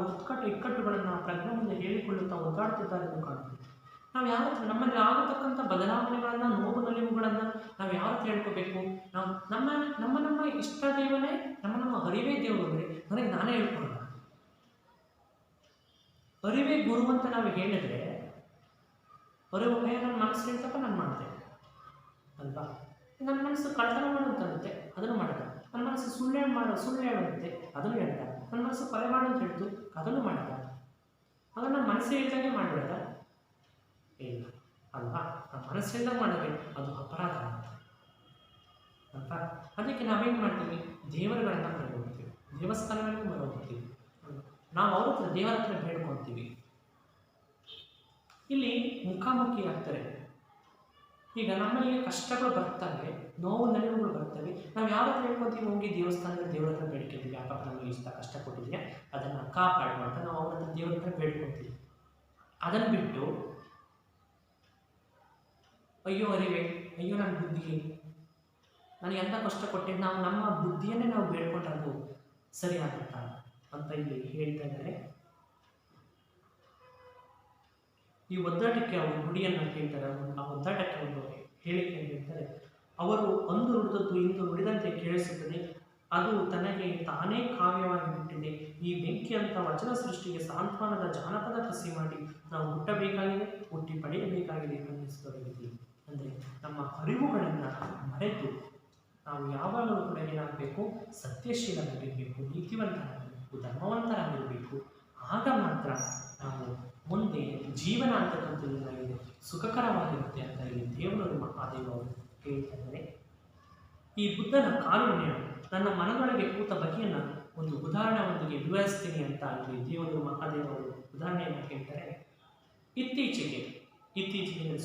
ಇಕ್ಕಟ್ಟುಗಳನ್ನು ಪ್ರಜ್ಞೆ ಮುಂದೆ ಹೇಳಿಕೊಳ್ಳುತ್ತಾ ಒದ್ದಾಡ್ತಿದ್ದಾರೆ ಎಂದು ಕಾಣ್ತೀವಿ. ನಾವು ಯಾವ ನಮ್ಮಲ್ಲಿ ಆಗತಕ್ಕಂಥ ಬದಲಾವಣೆಗಳನ್ನು, ನೋವು ನಲಿವುಗಳನ್ನು ನಾವು ಯಾವ ಹೇಳ್ಕೋಬೇಕು? ನಾವು ನಮ್ಮ ಇಷ್ಟ ದೇವನೇ, ನಮ್ಮ ಅರಿವೇ ದೇವರು ಅಂದರೆ ನನಗೆ ನಾನೇ ಹೇಳ್ಕೊಳ್ಳೋಣ. ಅರಿವೇ ಗುರು ಅಂತ ನಾವು ಹೇಳಿದ್ರೆ ಅರಿವು ನನ್ನ ಮನಸ್ಸು ಹೇಳ್ತಪ್ಪ ನಾನು ಮಾಡಿದೆ ಅಲ್ವಾ. ನನ್ನ ಮನಸ್ಸು ಕಳ್ತನ ಮಾಡುವಂತಂತೆ ಅದನ್ನು ಮಾಡಿದ. ನನ್ನ ಮನಸ್ಸು ಸುಳ್ಳು ಹೇಳುವಂತೆ ಅದನ್ನು ಹೇಳ್ದ. ನನ್ನ ಮನಸ್ಸು ಕೊಲೆ ಮಾಡು ಅಂತ ಹೇಳ್ತು ಅದನ್ನು ಮಾಡಿದ. ಆಗ ನನ್ನ ಮನಸ್ಸು ಹೇಳ್ದಂಗೆ ಮಾಡಿಬಿಡದ ಇಲ್ಲ ಅಲ್ವಾ. ನಮ್ಮ ಮನಸ್ಸು ಹೇಳ್ದಂಗೆ ಮಾಡಿದ್ರೆ ಅದು ಅಪರಾಧ ಅಂತ ಅಲ್ವಾ. ಅದಕ್ಕೆ ನಾವೇನು ಮಾಡ್ತೀವಿ? ದೇವರುಗಳನ್ನು ಮೊರೆ ಹೋಗ್ತೀವಿ, ದೇವಸ್ಥಾನಗಳಿಗೆ ಮೊರೆ ಹೋಗ್ತೀವಿ. ನಾವು ಅವ್ರ ಹತ್ರ ದೇವರ ಹತ್ರ ಬೇಡ್ಕೊಳ್ತೀವಿ. ಇಲ್ಲಿ ಮುಖಾಮುಖಿ ಆಗ್ತಾರೆ. ಈಗ ನಮ್ಮಲ್ಲಿ ಕಷ್ಟಗಳು ಬರ್ತವೆ, ನೋವು ನಲಿವುಗಳು ಬರ್ತವೆ. ನಾವು ಯಾವ ಹತ್ರ ಹೇಳ್ಕೊತೀವಿ? ಹೋಗಿ ದೇವಸ್ಥಾನದಲ್ಲಿ ದೇವ್ರ ಹತ್ರ ಬೇಡ್ಕೊತೀವಿ. ಯಾಕಪ್ಪ ನಮಗೆ ಇಷ್ಟ ಕಷ್ಟ ಕೊಟ್ಟಿದ್ದೀಯ ಅದನ್ನು ಕಾಪಾಡು ಅಂತ ನಾವು ಅವ್ರ ಹತ್ರ ದೇವ್ರ ಹತ್ರ ಬೇಡ್ಕೊತೀವಿ. ಅದನ್ನು ಬಿಟ್ಟು ಅಯ್ಯೋ ಅರಿವೆ, ಅಯ್ಯೋ ನನ್ನ ಬುದ್ಧಿ, ನನಗೆ ಎಂಥ ಕಷ್ಟ ಕೊಟ್ಟಿದ್ದು, ನಾವು ನಮ್ಮ ಬುದ್ಧಿಯನ್ನೇ ನಾವು ಬೇಡ್ಕೊಂಡ್ರೆ ಅದು ಸರಿ ಆಗುತ್ತಾ ಅಂತ ಇಲ್ಲಿ ಹೇಳ್ತಾ ಇದ್ದಾರೆ. ಈ ಒದ್ದಾಟಕ್ಕೆ ಅವರು ನುಡಿಯನ್ನು ಹೇಳ್ತಾರೆ. ಆ ಒದ್ದಾಟಕ್ಕೆ ಒಂದು ಹೇಳಿಕೆ ಹೇಳ್ತಾರೆ. ಅವರು ಅಂದು ನುಡಿದದ್ದು ಇಂದು ನುಡಿದಂತೆ ಕೇಳಿಸುತ್ತದೆ, ಅದು ತನಗೆ ತಾನೇ ಕಾವ್ಯವಾಗಿ ಬಿಟ್ಟಿದೆ. ಈ ಬೆಂಕಿ ಅಂತ ವಚನ ಸೃಷ್ಟಿಗೆ ಸಾಂತ್ವನದ ಜಾನಪದ ಕಸಿ ಮಾಡಿ ನಾವು ಹುಟ್ಟಬೇಕಾಗಿದೆ, ಹುಟ್ಟಿ ಪಡೆಯಬೇಕಾಗಿದೆ ಅನ್ನಿಸತೊಡಗಿದೆ. ಅಂದರೆ ನಮ್ಮ ಅರಿವುಗಳನ್ನು ಮರೆತು ನಾವು ಯಾವಾಗಲೂ ಕೂಡ ಏನಾಗಬೇಕು? ಸತ್ಯಶೀಲರಾಗಿರಬೇಕು, ನೀತಿವಂತರಾಗಿರಬೇಕು, ಧರ್ಮವಂತರಾಗಿರಬೇಕು. ಆಗ ಮಾತ್ರ ನಾವು ಮುಂದೆ ಜೀವನ ಅಂತಕ್ಕಂಥದ್ದು ಏನಾಗಿದೆ ಸುಖಕರವಾಗಿರುತ್ತೆ ಅಂತ ಇಲ್ಲಿ ದೇವರು ಮಹಾದೇವರು ಹೇಳ್ತಾ ಇದ್ದಾರೆ. ಈ ಬುದ್ಧನ ಕಾರುಣ್ಯ ನನ್ನ ಮನದೊಳಗೆ ಕೂತ ಬಗೆಯನ್ನು ಒಂದು ಉದಾಹರಣೆಯೊಂದಿಗೆ ವಿವರಿಸ್ತೀನಿ ಅಂತ ಇಲ್ಲಿ ದೇವರು ಮಹಾದೇವರು ಉದಾಹರಣೆಯನ್ನು ಹೇಳ್ತಾರೆ. ಇತ್ತೀಚೆಗೆ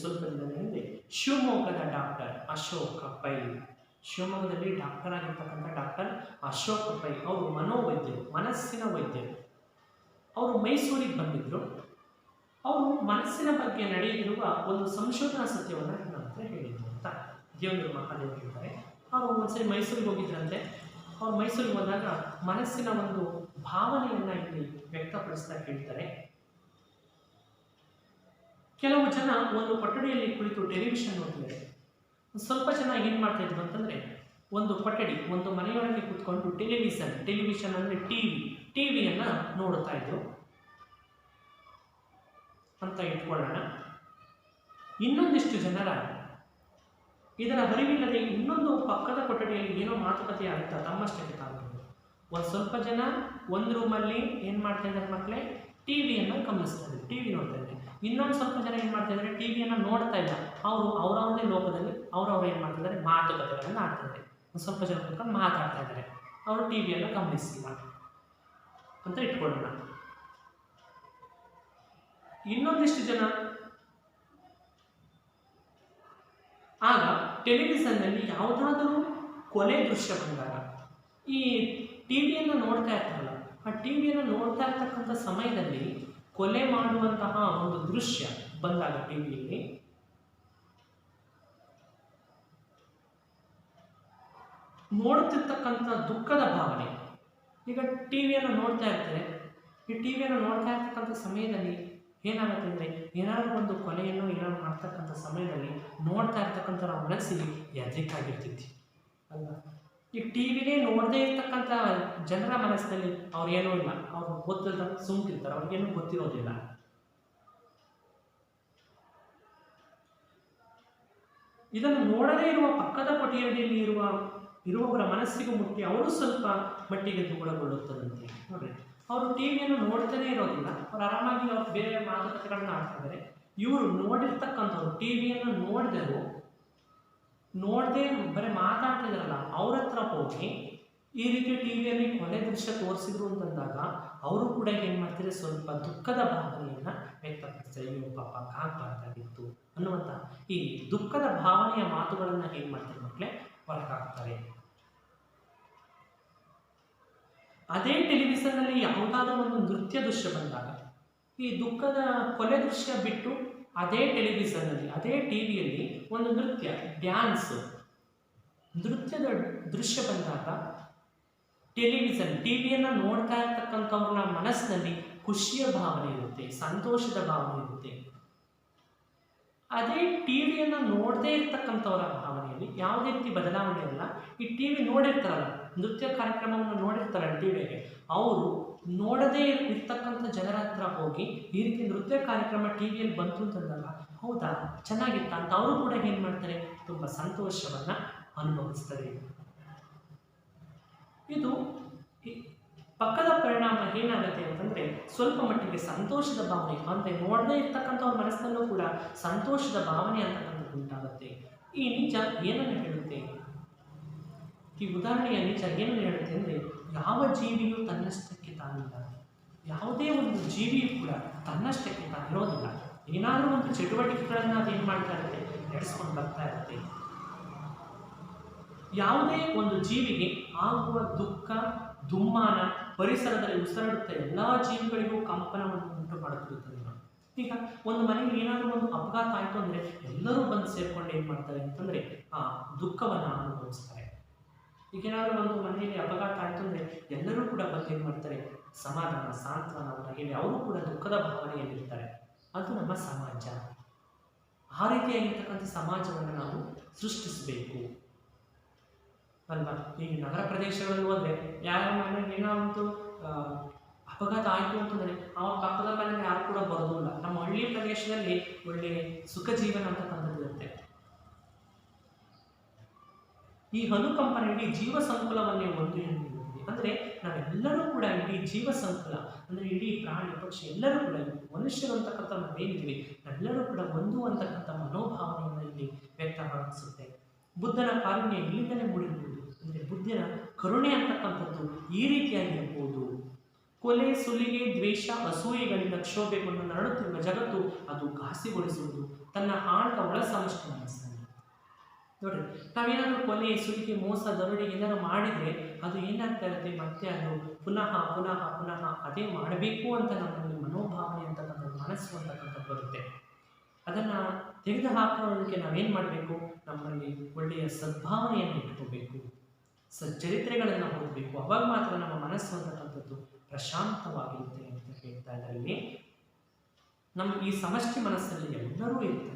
ಸ್ವಲ್ಪ ದಿನದ ಹಿಂದೆ ಶಿವಮೊಗ್ಗದ ಡಾಕ್ಟರ್ ಅಶೋಕ್ ಪೈ, ಶಿವಮೊಗ್ಗದಲ್ಲಿ ಡಾಕ್ಟರ್ ಆಗಿರ್ತಕ್ಕಂಥ ಡಾಕ್ಟರ್ ಅಶೋಕ್ ಪೈ ಅವರು ಮನೋವೈದ್ಯರು, ಮನಸ್ಸಿನ ವೈದ್ಯರು. ಅವರು ಮೈಸೂರಿಗೆ ಬಂದಿದ್ದರು. ಅವರು ಮನಸ್ಸಿನ ಬಗ್ಗೆ ನಡೆಯುತ್ತಿರುವ ಒಂದು ಸಂಶೋಧನಾ ಸತ್ಯವನ್ನು ನನ್ನ ಹತ್ರ ಹೇಳಿದರು ಅಂತ ದೇವೇಂದ್ರ ಮಹಾದೇವ್ ಹೇಳ್ತಾರೆ. ಅವರು ಒಂದ್ಸರಿ ಮೈಸೂರಿಗೆ ಹೋಗಿದ್ರಂತೆ. ಅವ್ರು ಮೈಸೂರಿಗೆ ಬಂದಾಗ ಮನಸ್ಸಿನ ಒಂದು ಭಾವನೆಯನ್ನು ಇಲ್ಲಿ ವ್ಯಕ್ತಪಡಿಸ್ತಾ ಹೇಳ್ತಾರೆ. ಕೆಲವು ಜನ ಒಂದು ಕೊಠಡಿಯಲ್ಲಿ ಕುಳಿತು ಟೆಲಿವಿಷನ್ ನೋಡ್ತಿದ್ದಾರೆ. ಸ್ವಲ್ಪ ಜನ ಏನು ಮಾಡ್ತಾ ಇದ್ರು ಅಂತಂದರೆ, ಒಂದು ಕೊಠಡಿ, ಒಂದು ಮನೆಯೊಳಗೆ ಕೂತ್ಕೊಂಡು ಟೆಲಿವಿಷನ್ ಅಂದರೆ ಟಿವಿಯನ್ನು ನೋಡ್ತಾ ಇದ್ರು ಅಂತ ಇಟ್ಕೊಳ್ಳೋಣ. ಇನ್ನೊಂದಿಷ್ಟು ಜನರ ಇದರ ಅರಿವಿಲ್ಲದೆ ಇನ್ನೊಂದು ಪಕ್ಕದ ಕೊಠಡಿಯಲ್ಲಿ ಏನೋ ಮಾತುಕತೆ ಆಗುತ್ತಾ ತಮ್ಮಷ್ಟಕ್ಕೆ ತಾಗಿದ್ರು. ಒಂದು ಸ್ವಲ್ಪ ಜನ ಒಂದು ರೂಮಲ್ಲಿ ಏನು ಮಾಡ್ತಾ ಇದ್ದಾರೆ ಮಕ್ಕಳೇ, ಟಿವಿಯನ್ನು ಗಮನಿಸ್ತಾ ಇದ್ದಾರೆ, ಟಿವಿ ನೋಡ್ತಾ ಇದ್ದಾರೆ. ಇನ್ನೊಂದು ಸ್ವಲ್ಪ ಜನ ಏನು ಮಾಡ್ತಾ ಇದ್ದಾರೆ, ಟಿವಿಯನ್ನು ನೋಡ್ತಾ ಇಲ್ಲ, ಅವರು ಅವರವರದೇ ಲೋಕದಲ್ಲಿ ಅವರವರು ಏನು ಮಾಡ್ತಿದ್ದಾರೆ, ಮಾತುಕತೆಗಳನ್ನು ಆಡ್ತಿದ್ದಾರೆ. ಒಂದು ಸ್ವಲ್ಪ ಜನ ಕೂತ್ಕೊಂಡು ಮಾತಾಡ್ತಾ ಇದ್ದಾರೆ, ಅವರು ಟಿವಿಯನ್ನು ಗಮನಿಸಿಲ್ಲ ಅಂತ ಇಟ್ಕೊಳ್ಳೋಣ. ಇನ್ನೊಂದಿಷ್ಟು ಜನ ಆಗ ಟೆಲಿವಿಷನ್ನಲ್ಲಿ ಯಾವುದಾದರೂ ಕೊಲೆ ದೃಶ್ಯ ಬಂದಾಗ ಈ ಟಿವಿಯನ್ನು ನೋಡ್ತಾ ಇರ್ತಾರಲ್ಲ, ಆ ಟಿವಿಯನ್ನು ನೋಡ್ತಾ ಇರ್ತಕ್ಕಂಥ ಸಮಯದಲ್ಲಿ ಕೊಲೆ ಮಾಡುವಂತಹ ಒಂದು ದೃಶ್ಯ ಬಂದಾಗ ಟಿವಿಯಲ್ಲಿ ನೋಡ್ತಿರ್ತಕ್ಕಂಥ ದುಃಖದ ಭಾವನೆ. ಈಗ ಟಿವಿಯನ್ನು ನೋಡ್ತಾ ಇರ್ತಾರೆ, ಈ ಟಿವಿಯನ್ನು ನೋಡ್ತಾ ಇರ್ತಕ್ಕಂಥ ಸಮಯದಲ್ಲಿ ಏನಾಗುತ್ತೆ ಅಂದರೆ, ಏನಾದರೂ ಒಂದು ಕೊಲೆಯನ್ನು ಏನಾದ್ರು ಮಾಡ್ತಕ್ಕಂಥ ಸಮಯದಲ್ಲಿ ನೋಡ್ತಾ ಇರ್ತಕ್ಕಂಥ ನಾವು ಮನಸ್ಸಿಗೆ ಹೆದರಿಕಾಗಿರ್ತಿದ್ವಿ ಅಲ್ವಾ. ಈ ಟಿವಿನೇ ನೋಡದೇ ಇರ್ತಕ್ಕಂಥ ಜನರ ಮನಸ್ಸಿನಲ್ಲಿ ಅವ್ರೇನೂ ಇಲ್ಲ, ಅವ್ರು ಗೊತ್ತಿಲ್ಲ, ಸುಮ್ಕಿರ್ತಾರೆ, ಅವ್ರಿಗೇನು ಗೊತ್ತಿರೋದಿಲ್ಲ. ಇದನ್ನು ನೋಡದೇ ಇರುವ ಪಕ್ಕದ ಕೊಠಡಿಯಲ್ಲಿ ಇರುವವರ ಮನಸ್ಸಿಗೂ ಮುಟ್ಟಿ ಅವರು ಸ್ವಲ್ಪ ಮಟ್ಟಿಗೆ ದುಗುಡಗೊಳ್ಳುತ್ತದಂತೆ. ನೋಡ್ರಿ, ಅವರು ಟಿವಿಯನ್ನು ನೋಡ್ತಾನೆ ಇರೋದಿಲ್ಲ, ಅವ್ರು ಆರಾಮಾಗಿ ಅವ್ರು ಬೇರೆ ಮಾತುಕತೆಗಳನ್ನ ಆಡ್ತಿದ್ದಾರೆ. ಇವರು ನೋಡಿರ್ತಕ್ಕಂಥವ್ರು ಟಿವಿಯನ್ನು ನೋಡದೆ ಬರೀ ಮಾತಾಡ್ತಿದಾರಲ್ಲ, ಅವ್ರ ಹತ್ರ ಹೋಗಿ ಈ ರೀತಿ ಟಿವಿಯಲ್ಲಿ ಕೊಲೆ ದೃಶ್ಯ ತೋರಿಸಿದ್ರು ಅಂತಂದಾಗ ಅವರು ಕೂಡ ಏನು ಮಾಡ್ತಾರೆ, ಸ್ವಲ್ಪ ದುಃಖದ ಭಾವನೆಯನ್ನು ವ್ಯಕ್ತಪಡಿಸ್ತಾರೆ. ಅಯ್ಯೋ ಪಾಪ ಕಾಗಬಾರ್ದಾಗಿತ್ತು ಅನ್ನುವಂಥ ಈ ದುಃಖದ ಭಾವನೆಯ ಮಾತುಗಳನ್ನು ಏನು ಮಾಡ್ತಾರೆ ಮಕ್ಕಳೇ, ಹೊರಗಾಕ್ತಾರೆ. ಅದೇ ಟೆಲಿವಿಷನ್ನಲ್ಲಿ ಯಾವುದಾದ್ರೂ ಒಂದು ನೃತ್ಯ ದೃಶ್ಯ ಬಂದಾಗ ಈ ದುಃಖದ ಕೊಲೆ ದೃಶ್ಯ ಬಿಟ್ಟು ಅದೇ ಟೆಲಿವಿಷನ್ನಲ್ಲಿ, ಅದೇ ಟಿವಿಯಲ್ಲಿ ಒಂದು ನೃತ್ಯದ ದೃಶ್ಯ ಬಂದಾಗ ಟಿವಿಯನ್ನು ನೋಡ್ತಾ ಇರ್ತಕ್ಕಂಥವ್ರನ್ನ ಮನಸ್ಸಿನಲ್ಲಿ ಖುಷಿಯ ಭಾವನೆ ಇರುತ್ತೆ, ಸಂತೋಷದ ಭಾವನೆ ಇರುತ್ತೆ. ಅದೇ ಟಿವಿಯನ್ನು ನೋಡದೇ ಇರ್ತಕ್ಕಂಥವರ ಭಾವನೆಯಲ್ಲಿ ಯಾವುದೇ ರೀತಿ ಬದಲಾವಣೆ ಇಲ್ಲ. ಈ ಟಿವಿ ನೋಡಿರ್ತಾರಲ್ಲ, ನೃತ್ಯ ಕಾರ್ಯಕ್ರಮವನ್ನು ನೋಡಿರ್ತಾರಲ್ಲ ಟಿವಿಗೆ, ಅವರು ನೋಡದೇ ಇರ್ತಕ್ಕಂಥ ಜನರ ಹತ್ರ ಹೋಗಿ ಈ ರೀತಿ ನೃತ್ಯ ಕಾರ್ಯಕ್ರಮ ಟಿವಿಯಲ್ಲಿ ಬಂತು ಅಂತಂದಾಗ, ಹೌದಾ ಚೆನ್ನಾಗಿತ್ತ ಅಂತ ಅವರು ಕೂಡ ಏನು ಮಾಡ್ತಾರೆ, ತುಂಬ ಸಂತೋಷವನ್ನು ಅನುಭವಿಸ್ತಾರೆ. ಇದು ಪಕ್ಕದ ಪರಿಣಾಮ ಏನಾಗುತ್ತೆ ಅಂತಂದರೆ, ಸ್ವಲ್ಪ ಮಟ್ಟಿಗೆ ಸಂತೋಷದ ಭಾವನೆ ಅಂದರೆ ನೋಡದೇ ಇರ್ತಕ್ಕಂಥವ್ರ ಮನಸ್ಸಿನಲ್ಲೂ ಕೂಡ ಸಂತೋಷದ ಭಾವನೆ ಅಂತಕ್ಕಂಥದ್ದು ಉಂಟಾಗುತ್ತೆ. ಈ ನಿಜ ಏನನ್ನು ಹೇಳುತ್ತೆ, ಈ ಉದಾಹರಣೆಯ ನಿಜ ಏನನ್ನು ಹೇಳುತ್ತೆ ಅಂದರೆ, ಯಾವ ಜೀವಿಯೂ ತನ್ನಷ್ಟಕ್ಕೆ ತಾನಿಲ್ಲ, ಯಾವುದೇ ಒಂದು ಜೀವಿಯೂ ಕೂಡ ತನ್ನಷ್ಟಕ್ಕೆ ತಾನಿರೋದಿಲ್ಲ. ಏನಾದರೂ ಒಂದು ಚಟುವಟಿಕೆಗಳನ್ನು ಅದು ಏನು ಮಾಡ್ತಾ ಇರುತ್ತೆ, ನಡೆಸ್ಕೊಂಡು ಬರ್ತಾ ಇರುತ್ತೆ. ಯಾವುದೇ ಒಂದು ಜೀವಿಗೆ ಆಗುವ ದುಃಖ, ದುಮ್ಮಾನ, ಪರಿಸರದಲ್ಲಿ ಉಸಿರಾಡುತ್ತ ಎಲ್ಲ ಜೀವಿಗಳಿಗೂ ಕಂಪನವನ್ನು ಉಂಟು ಮಾಡುತ್ತಿರುತ್ತದೆ. ಈಗ ಒಂದು ಮನೆಯಲ್ಲಿ ಏನಾದರೂ ಒಂದು ಅಪಘಾತ ಆಯಿತು ಅಂದರೆ ಎಲ್ಲರೂ ಬಂದು ಸೇರ್ಕೊಂಡು ಏನು ಮಾಡ್ತಾರೆ ಅಂತಂದರೆ ಆ ದುಃಖವನ್ನು ಅನುಭವಿಸ್ತಾರೆ. ಈಗೇನಾದರೂ ಒಂದು ಮನೆಯಲ್ಲಿ ಅಪಘಾತ ಆಯಿತು ಅಂದರೆ ಎಲ್ಲರೂ ಕೂಡ ಬಂದು ಏನು ಮಾಡ್ತಾರೆ, ಸಮಾಧಾನ, ಸಾಂತ್ವನವನ್ನು ಹೇಳಿ ಅವರು ಕೂಡ ದುಃಖದ ಭಾವನೆಯಲ್ಲಿರ್ತಾರೆ. ಅದು ನಮ್ಮ ಸಮಾಜ. ಆ ರೀತಿಯಾಗಿರ್ತಕ್ಕಂಥ ಸಮಾಜವನ್ನು ನಾವು ಸೃಷ್ಟಿಸಬೇಕು ಅಲ್ವಾ. ಈಗ ನಗರ ಪ್ರದೇಶಗಳಲ್ಲಿ ಹೋದರೆ ಯಾರ ಮನೆಯಲ್ಲಿ ಏನಾದರೂ ಅಪಘಾತ ಆಯಿತು ಅಂತಂದರೆ ಅವರ ಪಕ್ಕದ ಮನೆಯಲ್ಲಿ ಯಾರು ಕೂಡ ಬರೋದಿಲ್ಲ. ನಮ್ಮ ಹಳ್ಳಿ ಪ್ರದೇಶದಲ್ಲಿ ಒಳ್ಳೆಯ ಸುಖ ಜೀವನ ಅಂತಕ್ಕಂಥದ್ದು ಇರುತ್ತೆ. ಈ ಅನುಕಂಪನ ಇಡೀ ಜೀವ ಸಂಕುಲವನ್ನೇ ಒಂದು ನೀಡುತ್ತದೆ. ಅಂದರೆ ನಾವೆಲ್ಲರೂ ಕೂಡ ಇಡೀ ಜೀವ ಸಂಕುಲ ಅಂದರೆ ಇಡೀ ಪ್ರಾಣಿ ಪಕ್ಷಿ ಎಲ್ಲರೂ ಕೂಡ ಮನುಷ್ಯರು ಅಂತಕ್ಕಂಥ ನಾವೇನಿದ್ದೀವಿ ನಾವೆಲ್ಲರೂ ಕೂಡ ಒಂದು ಅಂತಕ್ಕಂಥ ಮನೋಭಾವನೆಯನ್ನು ಇಲ್ಲಿ ವ್ಯಕ್ತಪಡಿಸುತ್ತೆ. ಬುದ್ಧನ ಕಾರುಣ್ಯ ಇಲ್ಲಿಂದಲೇ ಮೂಡಿರುವುದು. ಅಂದರೆ ಬುದ್ಧನ ಕರುಣೆ ಅಂತಕ್ಕಂಥದ್ದು ಈ ರೀತಿಯಾಗಿರ್ಬೋದು. ಕೊಲೆ, ಸುಲಿಗೆ, ದ್ವೇಷ, ಅಸೂಯೆಗಳಿಂದ ಕ್ಷೋಭೆಗೊಂಡು ನರಳುತ್ತಿರುವ ಜಗತ್ತು ಅದು ಘಾಸಿಗೊಳಿಸುವುದು ತನ್ನ ಆಳದ ಒಳ ಸಮಷ್ಟಿ ಮನಸ್ಸನ್ನು. ನೋಡ್ರಿ, ನಾವೇನಾದರೂ ಕೊಲೆ, ಸುಲಿಗೆ, ಮೋಸ, ದರೋಡೆ ಏನಾದ್ರು ಮಾಡಿದರೆ ಅದು ಏನಾಗ್ತಾ ಇರುತ್ತೆ, ಮತ್ತೆ ಅದು ಪುನಃ ಪುನಃ ಪುನಃ ಅದೇ ಮಾಡಬೇಕು ಅಂತ ನಮ್ಮಲ್ಲಿ ಮನೋಭಾವನೆ ಅಂತಕ್ಕಂಥದ್ದು, ಮನಸ್ಸು ಅಂತಕ್ಕಂಥದ್ದು ಬರುತ್ತೆ. ಅದನ್ನು ತೆಗೆದು ಹಾಕೋದಕ್ಕೆ ನಾವೇನು ಮಾಡಬೇಕು, ನಮ್ಮಲ್ಲಿ ಒಳ್ಳೆಯ ಸದ್ಭಾವನೆಯನ್ನು ಇಟ್ಕೋಬೇಕು, ಸಚ್ಚರಿತ್ರೆಗಳನ್ನು ಓದಬೇಕು. ಅವಾಗ ಮಾತ್ರ ನಮ್ಮ ಮನಸ್ಸು ಅಂತಕ್ಕಂಥದ್ದು ಪ್ರಶಾಂತವಾಗಿರುತ್ತೆ ಅಂತ ಹೇಳ್ತಾ ಇದ್ದಾರೆ. ನಮ್ಮ ಈ ಸಮಷ್ಟಿ ಮನಸ್ಸಲ್ಲಿ ಎಲ್ಲರೂ ಇರ್ತಾರೆ,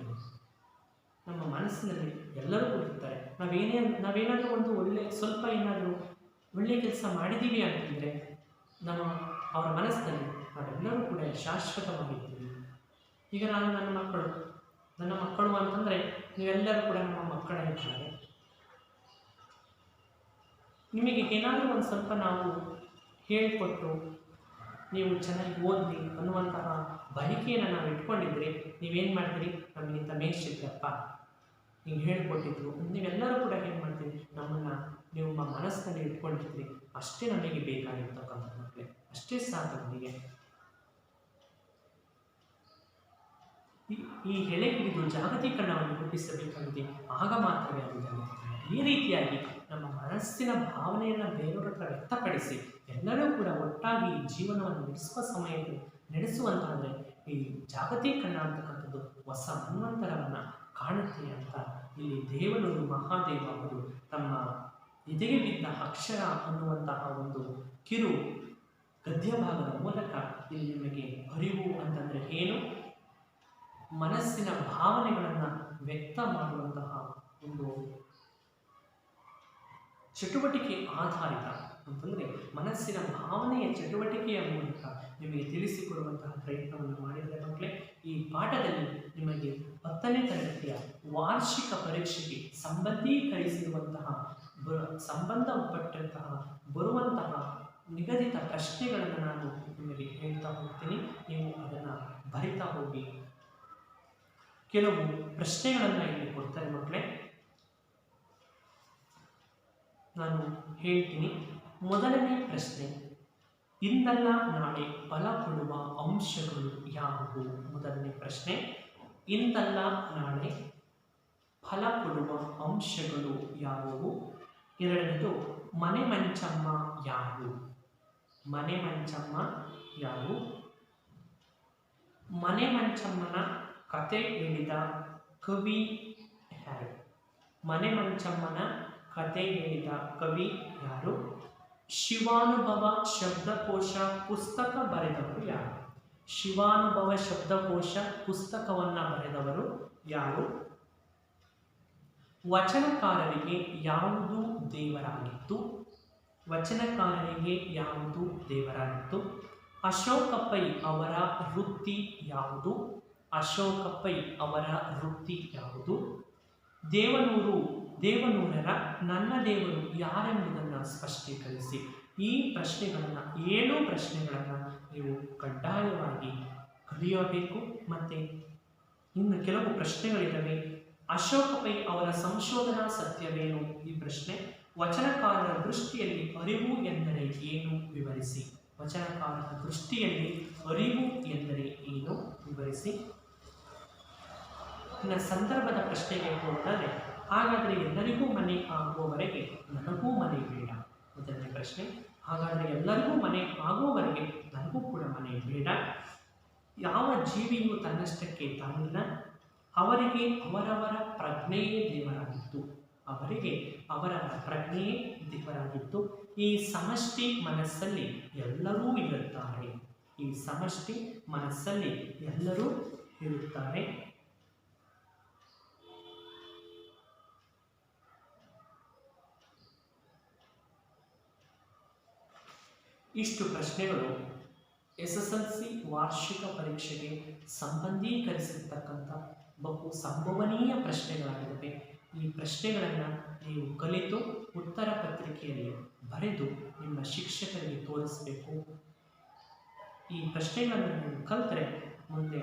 ನಮ್ಮ ಮನಸ್ಸಿನಲ್ಲಿ ಎಲ್ಲರೂ ಇರ್ತಾರೆ. ನಾವೇನಾದರೂ ಒಂದು ಸ್ವಲ್ಪ ಏನಾದರೂ ಒಳ್ಳೆಯ ಕೆಲಸ ಮಾಡಿದ್ದೀವಿ ಅಂತಂದರೆ ಅವರ ಮನಸ್ಸಿನಲ್ಲಿ ನಾವೆಲ್ಲರೂ ಕೂಡ ಶಾಶ್ವತವಾಗಿರ್ತೀವಿ. ಈಗ ನನ್ನ ಮಕ್ಕಳು ಅಂತಂದರೆ ನೀವೆಲ್ಲರೂ ಕೂಡ ನಮ್ಮ ಮಕ್ಕಳಾಗಿರ್ತಾರೆ. ನಿಮಗೆ ಏನಾದರೂ ಒಂದು ಸ್ವಲ್ಪ ನಾವು ಹೇಳಿಕೊಟ್ಟು ನೀವು ಚೆನ್ನಾಗಿ ಓದಿ ಅನ್ನುವಂತಹ ಬಯಕೆಯನ್ನು ನಾವು ಇಟ್ಕೊಂಡಿದ್ರೆ ನೀವೇನು ಮಾಡ್ತೀರಿ, ನಮಗಿಂತ ಮೇಷ್ಟಿದ್ರಪ್ಪ ನೀವು ಹೇಳಿಕೊಟ್ಟಿದ್ರು, ನೀವೆಲ್ಲರೂ ಕೂಡ ಏನು ಮಾಡ್ತೀರಿ, ನಿಮ್ಮ ಮನಸ್ಸಿನಲ್ಲಿ ಇಟ್ಕೊಂಡಿರ್ತೀರಿ. ಅಷ್ಟೇ ನಮಗೆ ಬೇಕಾಗಿರ್ತಕ್ಕಂಥ ಮಕ್ಕಳೇ, ಅಷ್ಟೇ ಸಾಕು ನಮಗೆ. ಈ ಎಳೆಗಿದು ಜಾಗತೀಕರಣವನ್ನು ರೂಪಿಸಬೇಕಾಗಿದೆ, ಆಗ ಮಾತ್ರವೇ ಅದು ಜಾಗತೀಕರಣ. ಈ ರೀತಿಯಾಗಿ ನಮ್ಮ ಮನಸ್ಸಿನ ಭಾವನೆಯನ್ನು ಬೇರೆಯವರ ಹತ್ರ ವ್ಯಕ್ತಪಡಿಸಿ ಎಲ್ಲರೂ ಕೂಡ ಒಟ್ಟಾಗಿ ಜೀವನವನ್ನು ನಡೆಸುವಂತಾದರೆ ಈ ಜಾಗತೀಕರಣ ಅಂತಕ್ಕಂಥದ್ದು ಹೊಸ ಮನ್ವಂತರವನ್ನು ಕಾಣುತ್ತೆ ಅಂತ ಇಲ್ಲಿ ದೇವನೂರು ಮಹಾದೇವ ಅವರು ತಮ್ಮ ಎದೆಗೆ ಬಿದ್ದ ಅಕ್ಷರ ಅನ್ನುವಂತಹ ಒಂದು ಕಿರು ಗದ್ಯ ಭಾಗದ ಮೂಲಕ ಇಲ್ಲಿ ನಿಮಗೆ ಅರಿವು ಅಂತಂದರೆ ಏನು, ಮನಸ್ಸಿನ ಭಾವನೆಗಳನ್ನು ವ್ಯಕ್ತ ಮಾಡುವಂತಹ ಒಂದು ಚಟುವಟಿಕೆ ಆಧಾರಿತ ಅಂತಂದರೆ ಮನಸ್ಸಿನ ಭಾವನೆಯ ಚಟುವಟಿಕೆಯ ಮೂಲಕ ನಿಮಗೆ ತಿಳಿಸಿಕೊಡುವಂತಹ ಪ್ರಯತ್ನವನ್ನು ಮಾಡಿದರೆ ಮಕ್ಕಳೇ, ಈ ಪಾಠದಲ್ಲಿ ನಿಮಗೆ 10ನೇ ತರಗತಿಯ ವಾರ್ಷಿಕ ಪರೀಕ್ಷೆಗೆ ಸಂಬಂಧಪಟ್ಟಂತಹ ಬರುವಂತಹ ನಿಗದಿತ ಪ್ರಶ್ನೆಗಳನ್ನು ನಾನು ನಿಮಗೆ ಹೇಳ್ತಾ ಹೋಗ್ತೀನಿ. ನೀವು ಅದನ್ನು ಬರಿತಾ ಹೋಗಿ. ಕೆಲವು ಪ್ರಶ್ನೆಗಳನ್ನು ಇಲ್ಲಿ ಕೊಡ್ತಾರೆ ಮಕ್ಕಳೇ, ನಾನು ಹೇಳ್ತೀನಿ. ಮೊದಲನೇ ಪ್ರಶ್ನೆ, ಇಂದಲ್ಲ ನಾಳೆ ಫಲ ಕೊಡುವ ಅಂಶಗಳು ಯಾವುವು? ಮೊದಲನೇ ಪ್ರಶ್ನೆ, ಇಂದಲ್ಲ ನಾಳೆ ಫಲ ಕೊಡುವ ಅಂಶಗಳು ಯಾವುವು? ಎರಡನೇದು, ಮನೆ ಮಂಚಮ್ಮ ಯಾರು? ಮನೆ ಮಂಚಮ್ಮ ಯಾರು? ಮನೆ ಮಂಚಮ್ಮನ ಕತೆ ಹೇಳಿದ ಕವಿ ಯಾರು? ಮನೆ ಮಂಚಮ್ಮನ ಕತೆ ಹೇಳಿದ ಕವಿ ಯಾರು? ಶಿವಾನುಭವ ಶಬ್ದಕೋಶ ಪುಸ್ತಕ ಬರೆದವರು ಯಾರು? ಶಿವಾನುಭವ ಶಬ್ದಕೋಶ ಪುಸ್ತಕವನ್ನು ಬರೆದವರು ಯಾರು? ವಚನಕಾರರಿಗೆ ಯಾವುದು ದೇವರಾಗಿತ್ತು? ವಚನಕಾರರಿಗೆ ಯಾವುದು ದೇವರಾಗಿತ್ತು? ಅಶೋಕ ಪೈ ಅವರ ವೃತ್ತಿ ಯಾವುದು? ಅಶೋಕ ಪೈ ಅವರ ವೃತ್ತಿ ಯಾವುದು? ದೇವನೂರರ ನನ್ನ ದೇವರು ಯಾರೆಂಬುದನ್ನು ಸ್ಪಷ್ಟೀಕರಿಸಿ. ಈ ಪ್ರಶ್ನೆಗಳನ್ನು 7 ಪ್ರಶ್ನೆಗಳನ್ನು ನೀವು ಕಡ್ಡಾಯವಾಗಿ ಕಲಿಯಬೇಕು. ಮತ್ತು ಇನ್ನು ಕೆಲವು ಪ್ರಶ್ನೆಗಳಿದ್ದಾವೆ. ಅಶೋಕ ಪೈ ಅವರ ಸಂಶೋಧನಾ ಸತ್ಯವೇನು? ಈ ಪ್ರಶ್ನೆ. ವಚನಕಾರರ ದೃಷ್ಟಿಯಲ್ಲಿ ಅರಿವು ಎಂದರೆ ಏನು? ವಿವರಿಸಿ. ವಚನಕಾರರ ದೃಷ್ಟಿಯಲ್ಲಿ ಅರಿವು ಎಂದರೆ ಏನು? ವಿವರಿಸಿ. ಇನ್ನು ಸಂದರ್ಭದ ಪ್ರಶ್ನೆಗೆ ಹೋದರೆ, ಹಾಗಾದರೆ ಎಲ್ಲರಿಗೂ ಮನೆ ಆಗುವವರೆಗೆ ನನಗೂ ಮನೆ ಬೇಡ. ಮೊದಲನೇ ಪ್ರಶ್ನೆ, ಹಾಗಾದರೆ ಎಲ್ಲರಿಗೂ ಮನೆ ಆಗುವವರೆಗೆ ನನಗೂ ಕೂಡ ಮನೆ ಬೇಡ. ಯಾವ ಜೀವಿಯೂ ತನ್ನಷ್ಟಕ್ಕೆ ತಾನಿಲ್ಲ. ಅವರಿಗೆ ಅವರವರ ಪ್ರಜ್ಞೆಯೇ ದೇವರಾಗಿತ್ತು. ಅವರಿಗೆ ಅವರವರ ಪ್ರಜ್ಞೆಯೇ ದೇವರಾಗಿತ್ತು. ಈ ಸಮಷ್ಟಿ ಮನಸ್ಸಲ್ಲಿ ಎಲ್ಲರೂ ಇರುತ್ತಾರೆ. ಈ ಸಮಷ್ಟಿ ಮನಸ್ಸಲ್ಲಿ ಎಲ್ಲರೂ ಇರುತ್ತಾರೆ. ಇಷ್ಟು ಪ್ರಶ್ನೆಗಳು SSLC ವಾರ್ಷಿಕ ಪರೀಕ್ಷೆಗೆ ಸಂಬಂಧೀಕರಿಸಿರ್ತಕ್ಕಂಥ ಬಹು ಸಂಭವನೀಯ ಪ್ರಶ್ನೆಗಳಾಗಿವೆ. ಈ ಪ್ರಶ್ನೆಗಳನ್ನು ನೀವು ಕಲಿತು ಉತ್ತರ ಪತ್ರಿಕೆಯಲ್ಲಿ ಬರೆದು ನಿಮ್ಮ ಶಿಕ್ಷಕರಿಗೆ ತೋರಿಸಬೇಕು. ಈ ಪ್ರಶ್ನೆಗಳನ್ನು ನೀವು ಕಲಿತರೆ ಮುಂದೆ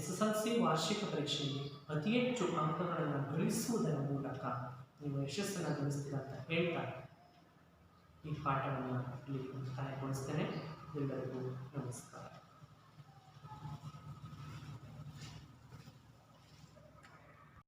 SSLC ವಾರ್ಷಿಕ ಪರೀಕ್ಷೆಯಲ್ಲಿ ಅತಿ ಹೆಚ್ಚು ಅಂಕಗಳನ್ನು ಗಳಿಸುವುದರ ಮೂಲಕ ನೀವು ಯಶಸ್ಸನ್ನು ಗಳಿಸ್ತೀರ ಅಂತ ಹೇಳ್ತಾ ಈ ಪಾಠವನ್ನು ಇಲ್ಲಿ ಮುಕ್ತಾಯಗೊಳಿಸ್ತೇನೆ. ಎಲ್ಲರಿಗೂ ನಮಸ್ಕಾರ.